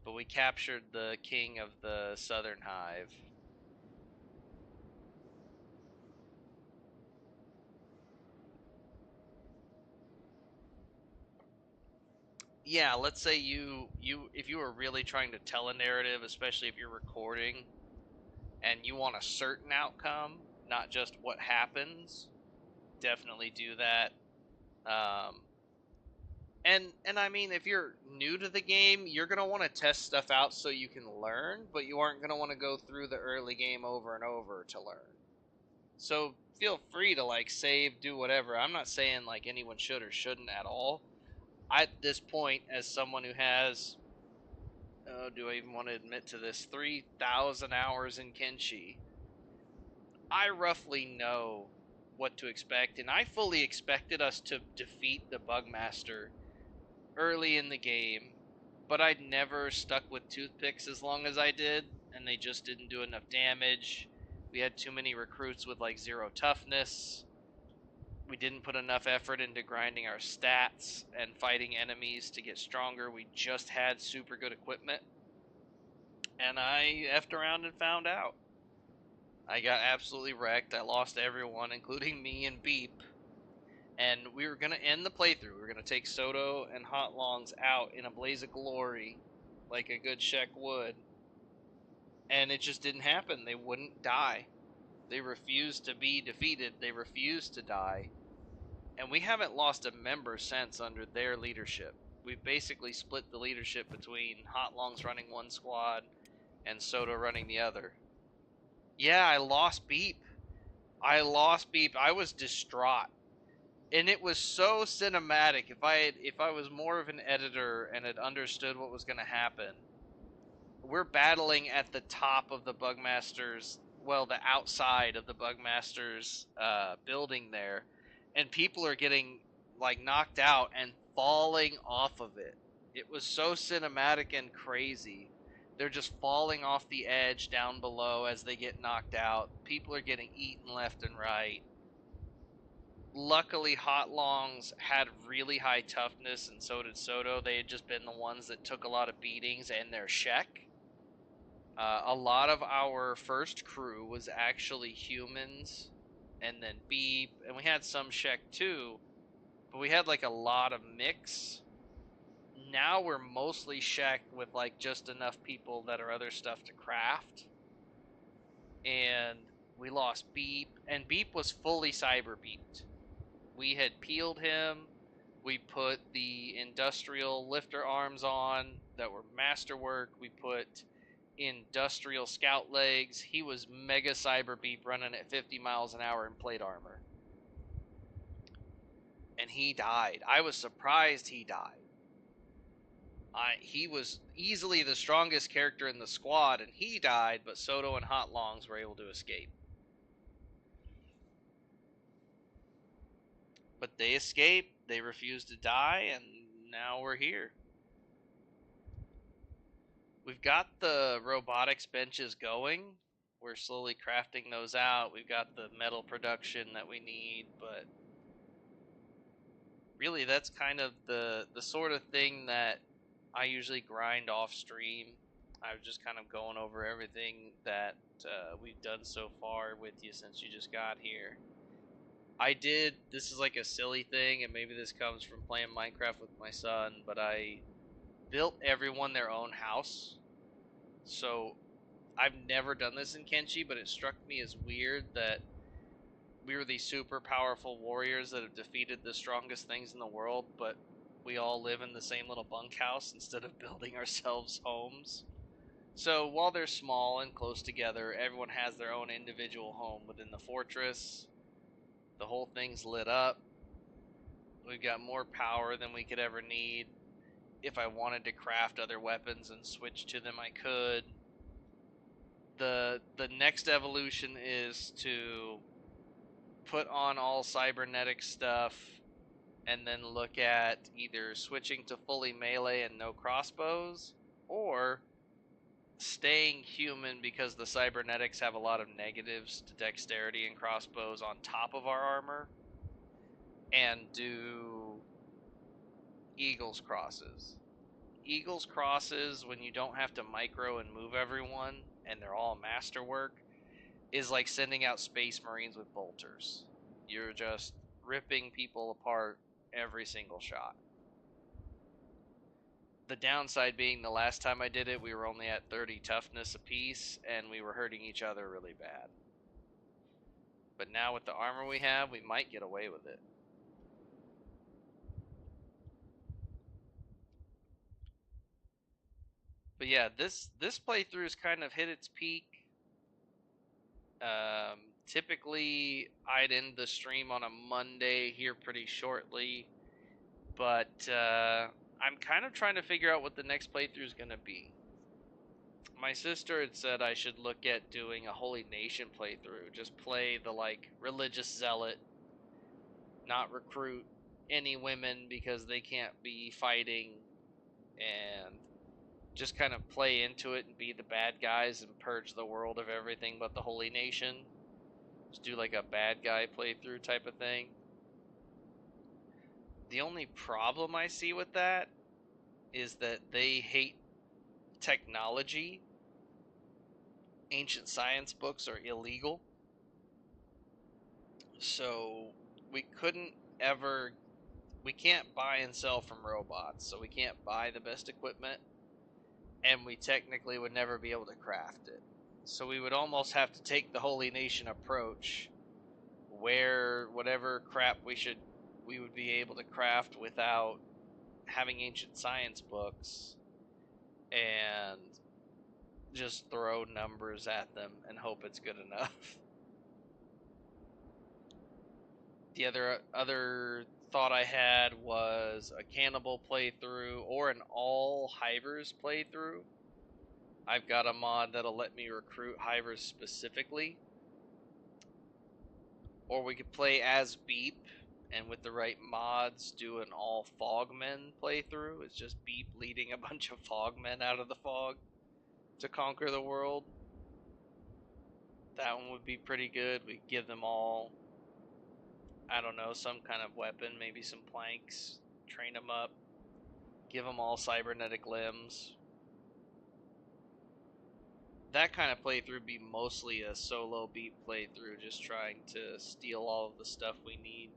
But we captured the king of the southern hive. yeah, let's say you if you were really trying to tell a narrative, especially if you're recording and you want a certain outcome, not just what happens, definitely do that. Um, and I mean, if you're new to the game, you're gonna want to test stuff out so you can learn, but you aren't gonna want to go through the early game over and over to learn. So feel free to like save, do whatever. I'm not saying like anyone should or shouldn't at all. At this point, as someone who has, oh, do I even want to admit to this, 3,000 hours in Kenshi, I roughly know what to expect, and I fully expected us to defeat the Bugmaster early in the game, but I'd never stuck with toothpicks as long as I did, and they just didn't do enough damage. We had too many recruits with like 0 toughness. We didn't put enough effort into grinding our stats and fighting enemies to get stronger. We just had super good equipment. And I effed around and found out. I got absolutely wrecked. I lost everyone, including me and Beep. And we were going to end the playthrough. We were going to take Soto and Hot Longs out in a blaze of glory, like a good Shek would. And it just didn't happen. They wouldn't die. They refused to be defeated. They refused to die. And we haven't lost a member since under their leadership. We've basically split the leadership between Hot Longs running one squad and Soto running the other. Yeah, I lost Beep. I was distraught. And it was so cinematic. If I was more of an editor and had understood what was going to happen, we're battling at the top of the Bugmaster's, well, the outside of the Bugmaster's building there, and people are getting like knocked out and falling off of it. It was so cinematic and crazy. They're just falling off the edge down below as they get knocked out. People are getting eaten left and right. Luckily, Hot Longs had really high toughness, and so did Soto. They had just been the ones that took a lot of beatings, and their Shek. A lot of our first crew was actually humans, and then Beep, and we had some Shek too, but we had like a lot of mix. Now we're mostly Shek with like just enough people that are other stuff to craft. And we lost Beep, and Beep was fully cyber beeped. We had peeled him. We put the industrial lifter arms on that were masterwork. We put industrial scout legs. He was mega cyber beep running at 50 miles an hour in plate armor. And he died. I was surprised he died. He was easily the strongest character in the squad, and he died, but Soto and Hot Longs were able to escape. But they escaped, they refused to die, and now we're here. We've got the robotics benches going. We're slowly crafting those out. We've got the metal production that we need, but really that's kind of the sort of thing that I usually grind off stream. I was just kind of going over everything that we've done so far with you since you just got here. This is like a silly thing, and maybe this comes from playing Minecraft with my son, but I built everyone their own house. So I've never done this in Kenshi, but it struck me as weird that we were these super powerful warriors that have defeated the strongest things in the world, but we all live in the same little bunkhouse instead of building ourselves homes. So while they're small and close together, everyone has their own individual home within the fortress. The whole thing's lit up. We've got more power than we could ever need. If I wanted to craft other weapons and switch to them, I could. The next evolution is to put on all cybernetic stuff and then look at either switching to fully melee and no crossbows, or staying human because the cybernetics have a lot of negatives to dexterity and crossbows on top of our armor, and do Eagle's Crosses. Eagle's Crosses, when you don't have to micro and move everyone and they're all masterwork, is like sending out Space Marines with bolters. You're just ripping people apart every single shot. The downside being the last time I did it, we were only at 30 toughness apiece, and we were hurting each other really bad. But now with the armor we have, we might get away with it. But yeah, this playthrough's kind of hit its peak. Typically, I'd end the stream on a Monday here pretty shortly, but I'm kind of trying to figure out what the next playthrough is going to be. My sister had said I should look at doing a Holy Nation playthrough. Just play the like religious zealot, not recruit any women because they can't be fighting, and just kind of play into it and be the bad guys and purge the world of everything but the Holy Nation. Just do like a bad guy playthrough type of thing. The only problem I see with that is that they hate technology. Ancient science books are illegal. So we couldn't ever, we can't buy and sell from robots, so we can't buy the best equipment, and we technically would never be able to craft it. So we would almost have to take the Holy Nation approach, where whatever crap we would be able to craft without having ancient science books, and just throw numbers at them and hope it's good enough. The other thought I had was a cannibal playthrough or an all Hivers playthrough. I've got a mod that'll let me recruit Hivers specifically. Or we could play as Beep, and with the right mods do an all Fogmen playthrough. It's just Beep leading a bunch of Fogmen out of the fog to conquer the world. That one would be pretty good. We give them all, I don't know, some kind of weapon, maybe some planks, train them up, give them all cybernetic limbs. That kind of playthrough would be mostly a solo Beep playthrough, just trying to steal all of the stuff we need.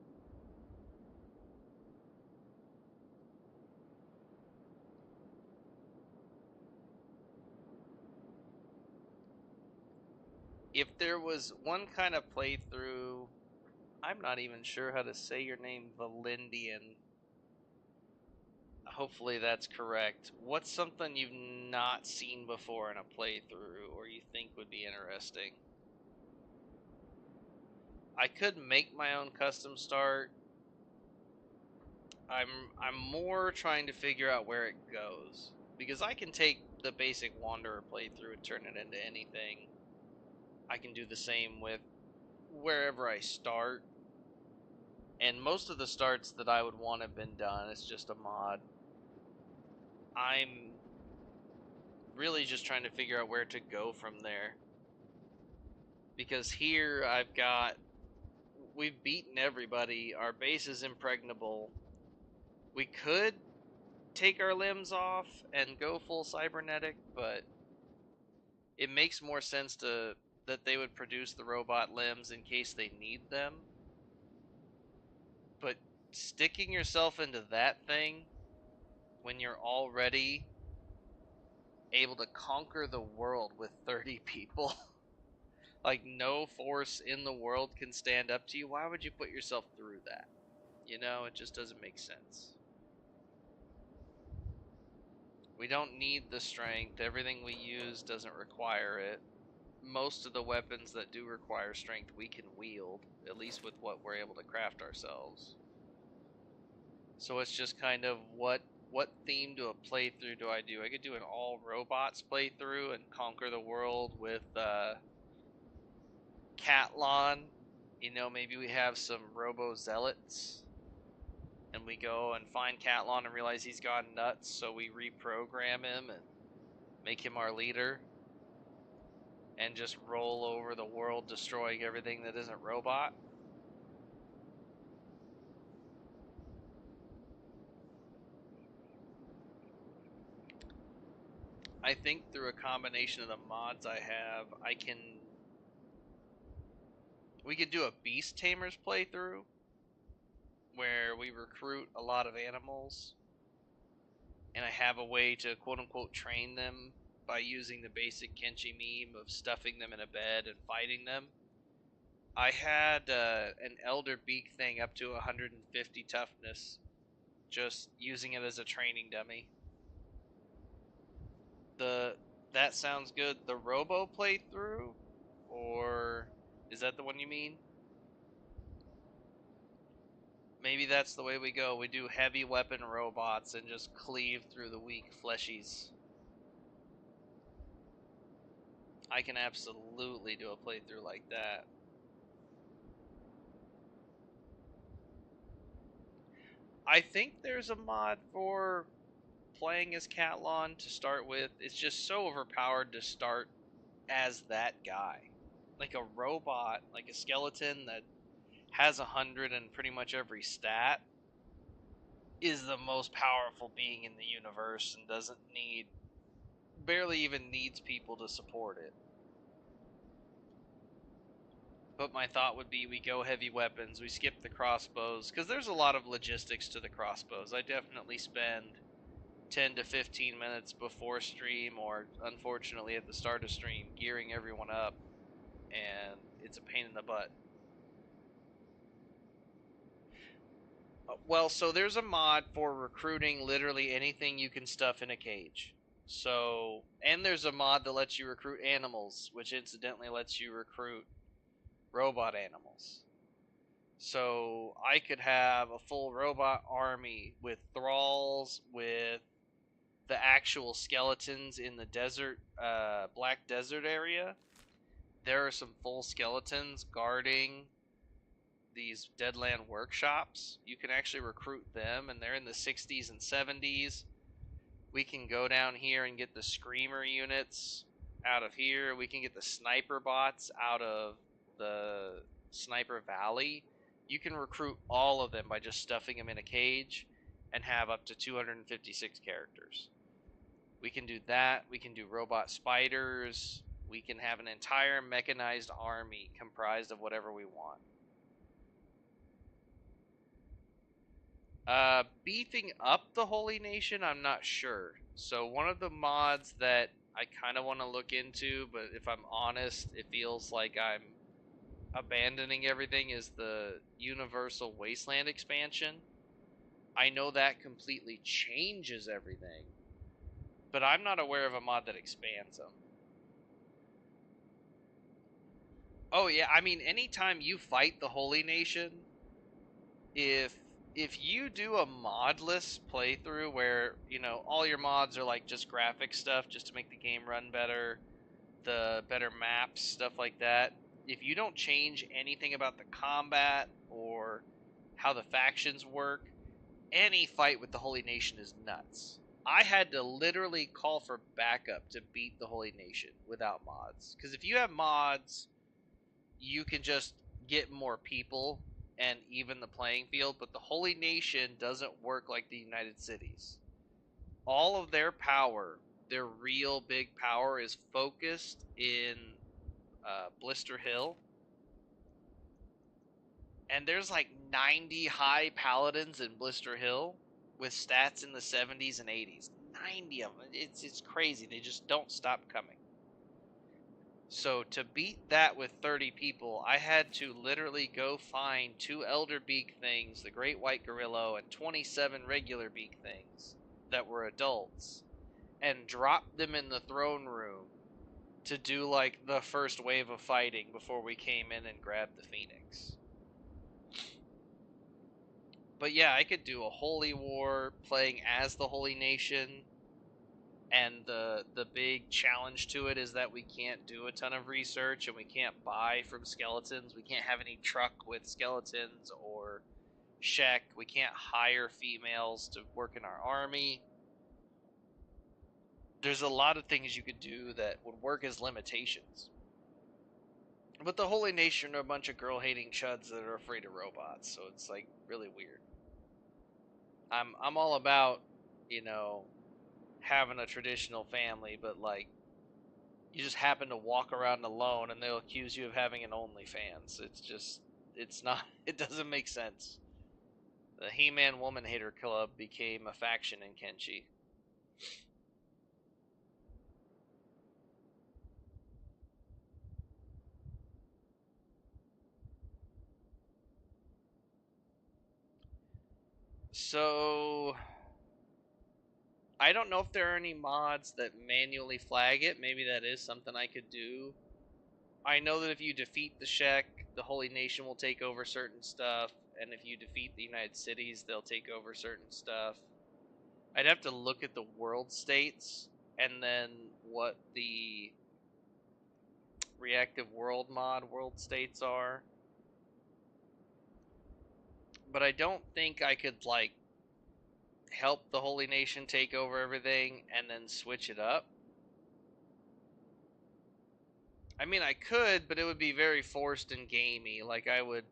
If there was one kind of playthrough, I'm not even sure how to say your name, Valindian. Hopefully that's correct. What's something you've not seen before in a playthrough or you think would be interesting? I could make my own custom start. I'm more trying to figure out where it goes, because I can take the basic Wanderer playthrough and turn it into anything. I can do the same with wherever I start, and most of the starts that I would want have been done. It's just a mod. I'm really just trying to figure out where to go from there, because here we've beaten everybody. Our base is impregnable. We could take our limbs off and go full cybernetic, but it makes more sense that they would produce the robot limbs in case they need them. But sticking yourself into that thing when you're already able to conquer the world with 30 people, like no force in the world can stand up to you, why would you put yourself through that? You know, it just doesn't make sense. We don't need the strength. Everything we use doesn't require it. Most of the weapons that do require strength we can wield, at least with what we're able to craft ourselves. So it's just kind of what theme to a playthrough do I do? I could do an all robots playthrough and conquer the world with Cat-Lon. You know, maybe we have some robo zealots and we go and find Cat-Lon and realize he's gone nuts, so we reprogram him and make him our leader and just roll over the world, destroying everything that isn't robot. I think through a combination of the mods I have, we could do a Beast Tamers playthrough where we recruit a lot of animals and I have a way to quote-unquote train them by using the basic Kenshi meme of stuffing them in a bed and fighting them. I had an Elder Beak thing up to 150 toughness, just using it as a training dummy. That sounds good. The Robo playthrough, or is that the one you mean? Maybe that's the way we go. We do heavy weapon robots and just cleave through the weak fleshies. I can absolutely do a playthrough like that. I think there's a mod for playing as Cat-Lon to start with. It's just so overpowered to start as that guy. Like a robot, like a skeleton that has 100 in pretty much every stat is the most powerful being in the universe and doesn't need, barely even needs people to support it. But my thought would be we go heavy weapons, we skip the crossbows, because there's a lot of logistics to the crossbows. I definitely spend 10 to 15 minutes before stream, or unfortunately at the start of stream, gearing everyone up, and it's a pain in the butt. Well, so there's a mod for recruiting literally anything you can stuff in a cage. So, and there's a mod that lets you recruit animals, which incidentally lets you recruit robot animals. So I could have a full robot army with thralls, with the actual skeletons in the desert, Black Desert area. There are some full skeletons guarding these Deadland workshops. You can actually recruit them, and they're in the 60s and 70s. We can go down here and get the Screamer units out of here. We can get the Sniper bots out of the Sniper Valley. You can recruit all of them by just stuffing them in a cage and have up to 256 characters. We can do that. We can do robot spiders. We can have an entire mechanized army comprised of whatever we want. Beefing up the Holy Nation, I'm not sure. So one of the mods that I kind of want to look into, but if I'm honest, it feels like I'm abandoning everything, is the Universal Wasteland expansion. I know that completely changes everything, but I'm not aware of a mod that expands them. Oh yeah, I mean, anytime you fight the Holy Nation, if you do a modless playthrough where, you know, all your mods are like just graphic stuff just to make the game run better, the better maps, stuff like that, if you don't change anything about the combat or how the factions work, any fight with the Holy Nation is nuts. I had to literally call for backup to beat the Holy Nation without mods. Because if you have mods, you can just get more people and even the playing field, but the Holy Nation doesn't work like the United Cities. All of their power, their real big power, is focused in Blister Hill. And there's like 90 high paladins in Blister Hill with stats in the 70s and 80s. 90 of them. It's crazy. They just don't stop coming. So to beat that with 30 people, I had to literally go find 2 Elder Beak things, the Great White Gorilla, and 27 regular Beak things that were adults, and drop them in the throne room to do like the first wave of fighting before we came in and grabbed the Phoenix. But yeah, I could do a Holy War playing as the Holy Nation, and the big challenge to it is that we can't do a ton of research and we can't buy from skeletons. We can't have any truck with skeletons or Shek. We can't hire females to work in our army. There's a lot of things you could do that would work as limitations. But the Holy Nation are a bunch of girl-hating chuds that are afraid of robots, so it's like really weird. I'm all about, you know, having a traditional family, but like you just happen to walk around alone and they'll accuse you of having an OnlyFans. It's just, it's not, it doesn't make sense. The He-Man Woman Hater Club became a faction in Kenshi. So I don't know if there are any mods that manually flag it. Maybe that is something I could do. I know that if you defeat the Shek, the Holy Nation will take over certain stuff, and if you defeat the United Cities, they'll take over certain stuff. I'd have to look at the world states and then what the reactive world mod world states are. But I don't think I could, like, help the Holy Nation take over everything and then switch it up. I mean, I could, but it would be very forced and gamey. Like, I would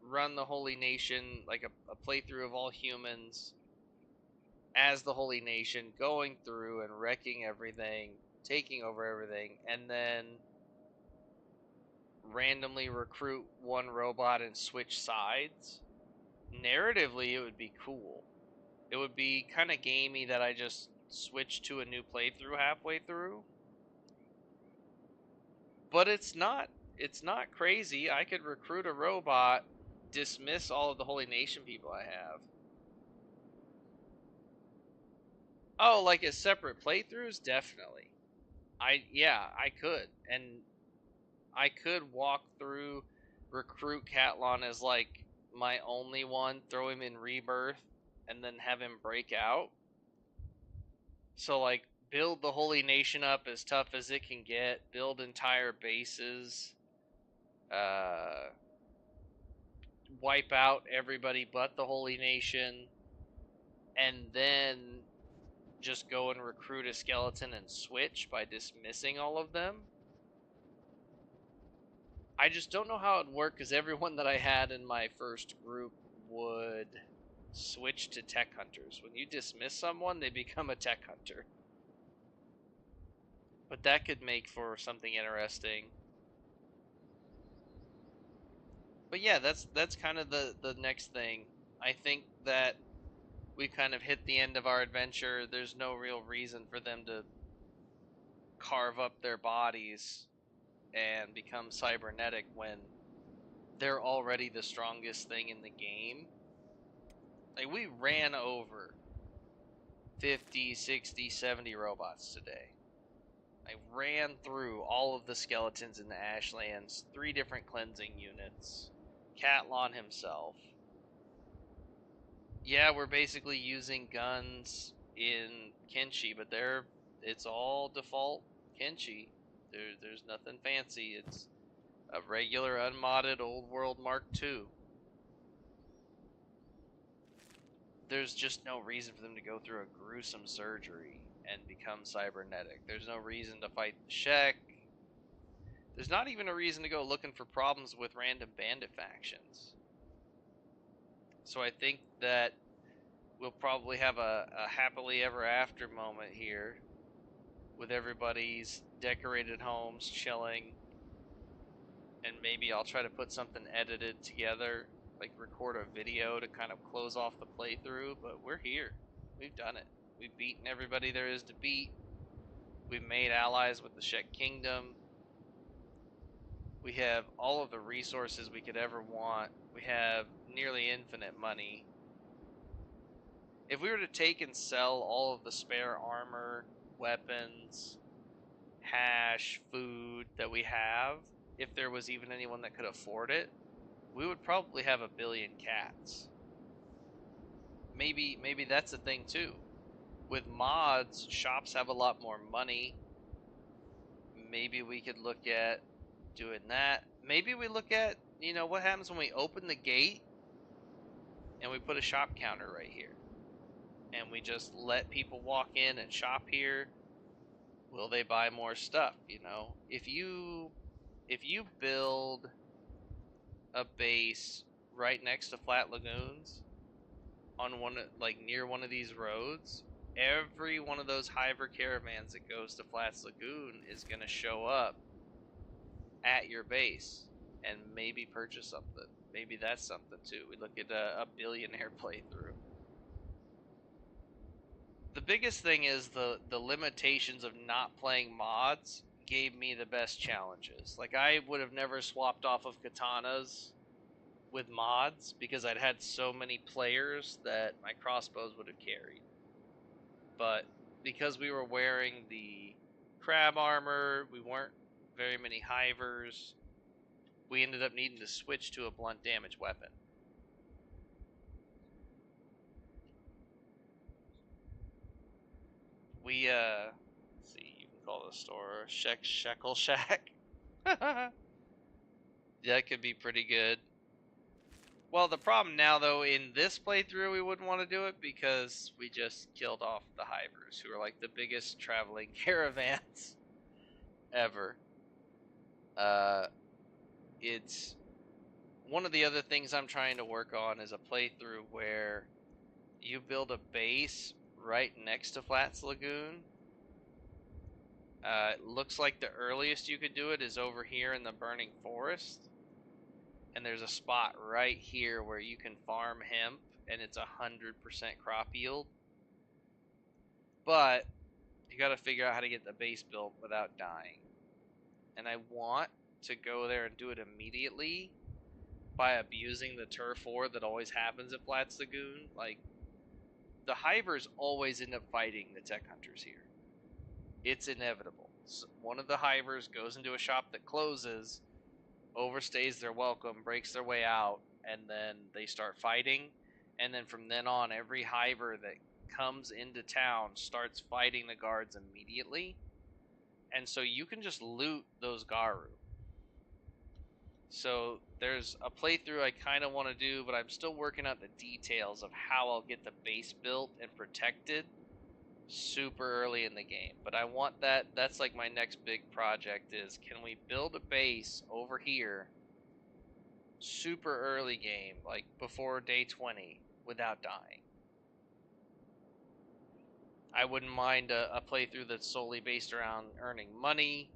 run the Holy Nation, like a playthrough of all humans as the Holy Nation, going through and wrecking everything, taking over everything, and then randomly recruit one robot and switch sides. Narratively, it would be cool. It would be kind of gamey that I just switched to a new playthrough halfway through. But it's not crazy. I could recruit a robot, dismiss all of the Holy Nation people I have. Oh, like as separate playthroughs? Definitely. I could. And I could walk through, recruit Cat-Lon as like my only one, throw him in rebirth, and then have him break out. So like build the Holy Nation up as tough as it can get, build entire bases, uh, wipe out everybody but the Holy Nation, and then just go and recruit a skeleton and switch by dismissing all of them. I just don't know how it would work because everyone that I had in my first group would switch to tech hunters. When you dismiss someone, they become a tech hunter. But that could make for something interesting. But yeah, that's kind of the next thing. I think that we kind of hit the end of our adventure. There's no real reason for them to carve up their bodies and become cybernetic when they're already the strongest thing in the game. Like, we ran over 50, 60, 70 robots today. I ran through all of the skeletons in the Ashlands, 3 different cleansing units, Cat-Lon himself. Yeah, we're basically using guns in Kenshi, but it's all default Kenshi. There's nothing fancy. It's a regular unmodded old world Mark II. There's just no reason for them to go through a gruesome surgery and become cybernetic. There's no reason to fight the Shek. There's not even a reason to go looking for problems with random bandit factions. So I think that we'll probably have a happily ever after moment here with everybody's decorated homes chilling, and maybe I'll try to put something edited together, like record a video to kind of close off the playthrough. But we're here. We've done it. We've beaten everybody there is to beat. We've made allies with the Shek Kingdom. We have all of the resources we could ever want. We have nearly infinite money. If we were to take and sell all of the spare armor, weapons, hash, food that we have, if there was even anyone that could afford it, we would probably have 1 billion cats. Maybe that's the thing too. With mods, shops have a lot more money. Maybe we could look at doing that. Maybe we look at, what happens when we open the gate and we put a shop counter right here. And we just let people walk in and shop here. Will they buy more stuff, If you build a base right next to Flat Lagoons on near one of these roads, every one of those Hiver caravans that goes to Flats Lagoon is going to show up at your base and maybe purchase something. Maybe that's something too. We look at a billionaire playthrough. The biggest thing is the limitations of not playing mods gave me the best challenges. Like, I would have never swapped off of katanas with mods because I'd had so many players that my crossbows would have carried. But because we were wearing the crab armor, we weren't very many Hivers, we ended up needing to switch to a blunt damage weapon. We, let's see, you can call the store Shekel Shack. That could be pretty good. Well, the problem now, though, in this playthrough, we wouldn't want to do it because we just killed off the Hivers, who are like the biggest traveling caravans ever. It's one of the other things I'm trying to work on is a playthrough where you build a base right next to Flats Lagoon. It looks like the earliest you could do it is over here in the Burning Forest. And there's a spot right here where you can farm hemp, and it's 100% crop yield. But you got to figure out how to get the base built without dying. And I want to go there and do it immediately by abusing the turf war that always happens at Flats Lagoon. Like, the Hivers always end up fighting the tech hunters here. It's inevitable. So one of the Hivers goes into a shop that closes, overstays their welcome, breaks their way out, and then they start fighting. And then from then on, every Hiver that comes into town starts fighting the guards immediately. And so you can just loot those Garu. So there's a playthrough I kind of want to do, but I'm still working out the details of how I'll get the base built and protected super early in the game. But I want that. That's like my next big project is, can we build a base over here super early game, like before day 20, without dying? I wouldn't mind a playthrough that's solely based around earning money.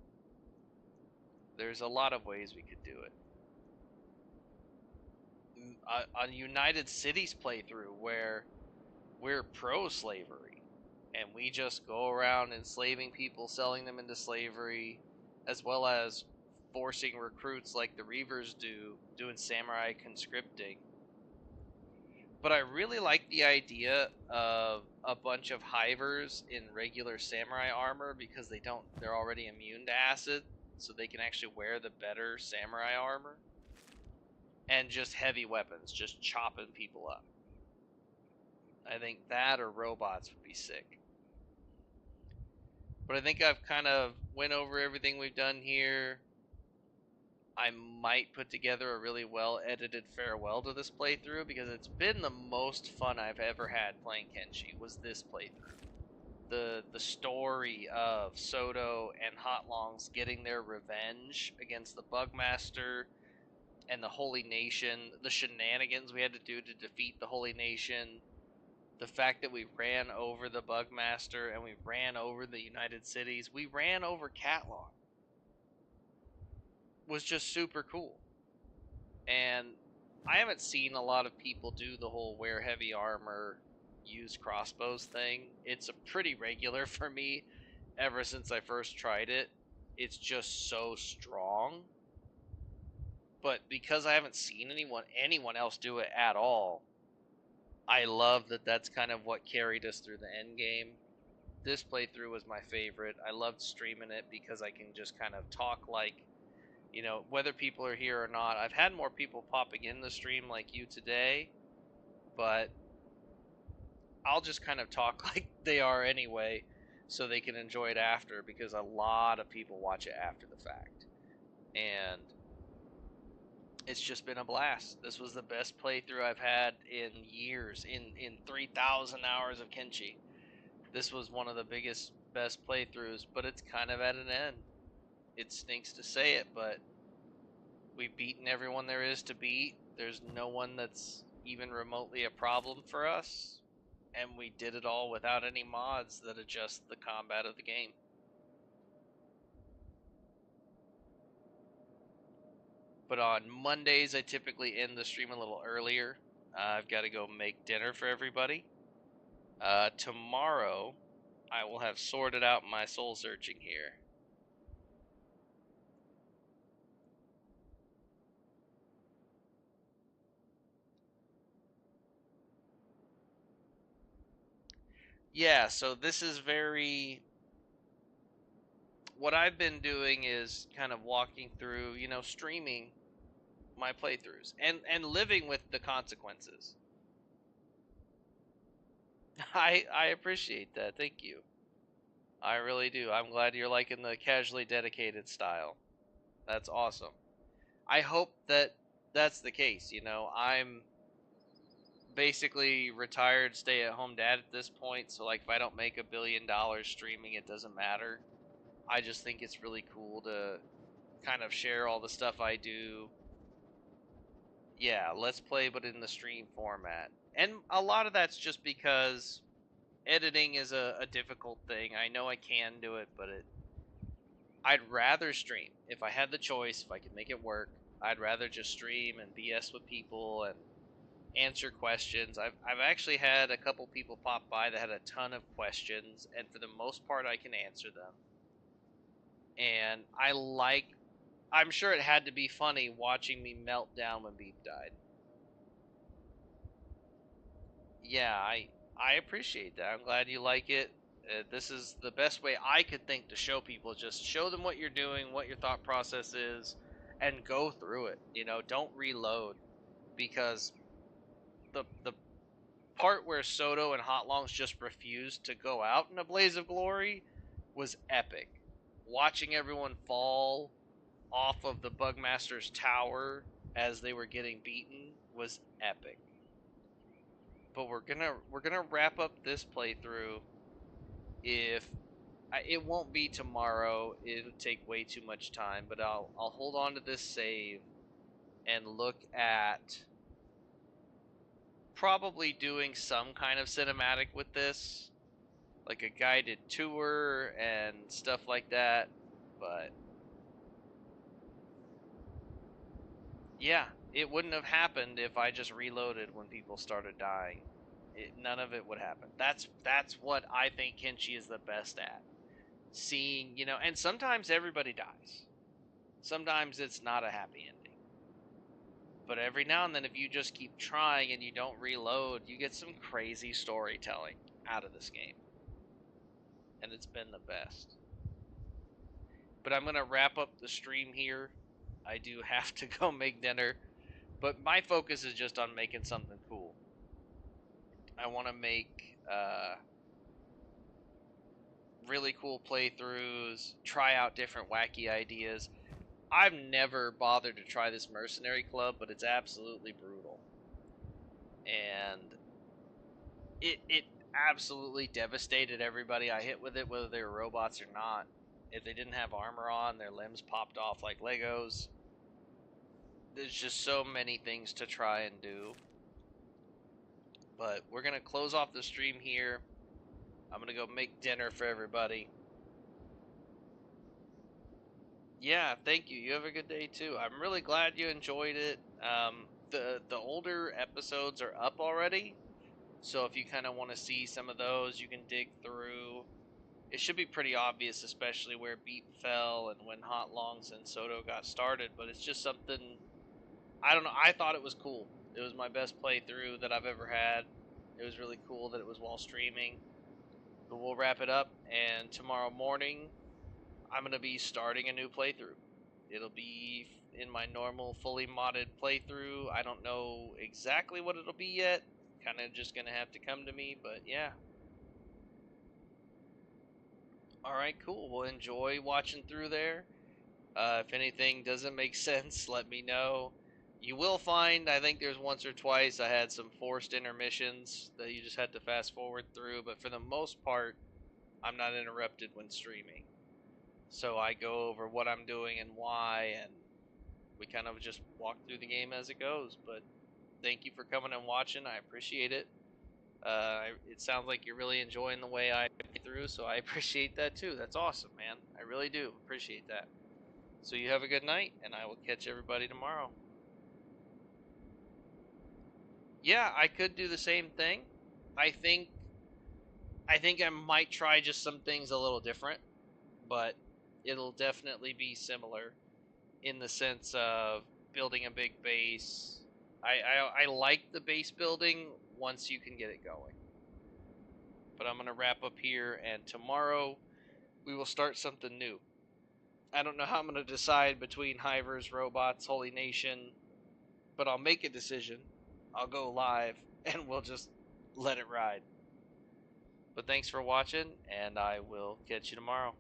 There's a lot of ways we could do it. A United Cities playthrough where we're pro-slavery and we just go around enslaving people, selling them into slavery, as well as forcing recruits like the Reavers do, doing samurai conscripting. But I really like the idea of a bunch of Hivers in regular samurai armor because they're already immune to acid, so they can actually wear the better samurai armor. And just heavy weapons, just chopping people up. I think that or robots would be sick. But I think I've kind of went over everything we've done here. I might put together a really well edited farewell to this playthrough because it's been the most fun I've ever had playing Kenshi was this playthrough. The story of Soto and Hotlongs getting their revenge against the Bugmaster and the Holy Nation, the shenanigans we had to do to defeat the Holy Nation, the fact that we ran over the Bugmaster and we ran over the United Cities, we ran over Cat-Lon, was just super cool. And I haven't seen a lot of people do the whole wear heavy armor, use crossbows thing. It's a pretty regular for me ever since I first tried it. It's just so strong. But because I haven't seen anyone else do it at all, I love that that's kind of what carried us through the end game. This playthrough was my favorite. I loved streaming it because I can just kind of talk like, you know, whether people are here or not. I've had more people popping in the stream like you today, but I'll just kind of talk like they are anyway so they can enjoy it after, because a lot of people watch it after the fact. And it's just been a blast. This was the best playthrough I've had in years, in 3,000 hours of Kenshi. This was one of the biggest, best playthroughs, but it's kind of at an end. It stinks to say it, but we've beaten everyone there is to beat. There's no one that's even remotely a problem for us, and we did it all without any mods that adjust the combat of the game. But on Mondays, I typically end the stream a little earlier. I've got to go make dinner for everybody. Tomorrow, I will have sorted out my soul searching here. Yeah, so this is very. What I've been doing is kind of walking through, streaming my playthroughs and living with the consequences. I appreciate that. Thank you. I really do. I'm glad you're liking the casually dedicated style. That's awesome. I hope that that's the case. I'm basically retired stay-at-home dad at this point, so like if I don't make $1 billion streaming, it doesn't matter. I just think it's really cool to kind of share all the stuff I do. Yeah, let's play, but in the stream format. And a lot of that's just because editing is a difficult thing. I know I can do it, but I'd rather stream. If I had the choice, if I could make it work, I'd rather just stream and BS with people and answer questions. I've actually had a couple people pop by that had a ton of questions, and for the most part, I can answer them. And I'm sure it had to be funny watching me melt down when Beep died. Yeah, I appreciate that. I'm glad you like it. This is the best way I could think to show people. Just show them what you're doing, what your thought process is, and go through it. Don't reload, because the part where Soto and Hotlongs just refused to go out in a blaze of glory was epic. Watching everyone fall off of the Bugmaster's tower as they were getting beaten was epic. But we're gonna wrap up this playthrough. If it won't be tomorrow, it'll take way too much time. But I'll hold on to this save and look at probably doing some kind of cinematic with this, like a guided tour and stuff like that. But yeah, it wouldn't have happened if I just reloaded when people started dying. None of it would happen. That's what I think Kenshi is the best at. Seeing, and sometimes everybody dies. Sometimes it's not a happy ending. But every now and then, if you just keep trying and you don't reload, you get some crazy storytelling out of this game. And it's been the best. But I'm going to wrap up the stream here. I do have to go make dinner. But my focus is just on making something cool. I want to make really cool playthroughs, try out different wacky ideas. I've never bothered to try this mercenary club, but it's absolutely brutal. And it absolutely devastated everybody I hit with it, whether they were robots or not. If they didn't have armor on, their limbs popped off like Legos. There's just so many things to try and do. But we're going to close off the stream here. I'm going to go make dinner for everybody. Yeah, thank you. You have a good day too. I'm really glad you enjoyed it. The older episodes are up already, so if you kind of want to see some of those, you can dig through. It should be pretty obvious, especially where Beat fell and when Hot Longs and Soto got started. But it's just something, I don't know. I thought it was cool. It was my best playthrough that I've ever had. It was really cool that it was while streaming. But we'll wrap it up, and tomorrow morning I'm going to be starting a new playthrough. It'll be in my normal fully modded playthrough. I don't know exactly what it'll be yet. Kind of just going to have to come to me, but yeah. Alright, cool. Well, enjoy watching through there. If anything doesn't make sense, let me know. You will find, I think there's once or twice I had some forced intermissions that you just had to fast forward through, but for the most part, I'm not interrupted when streaming. So I go over what I'm doing and why, and we kind of just walk through the game as it goes. But thank you for coming and watching. I appreciate it. It sounds like you're really enjoying the way I play through, so I appreciate that too. That's awesome, man. I really do appreciate that. So you have a good night, and I will catch everybody tomorrow. Yeah, I could do the same thing. I think I think I might try just some things a little different, but it'll definitely be similar in the sense of building a big base. I like the base building once you can get it going. But I'm going to wrap up here, and tomorrow we will start something new. I don't know how I'm going to decide between Hivers, robots, Holy Nation, but I'll make a decision. I'll go live, and we'll just let it ride. But thanks for watching, and I will catch you tomorrow.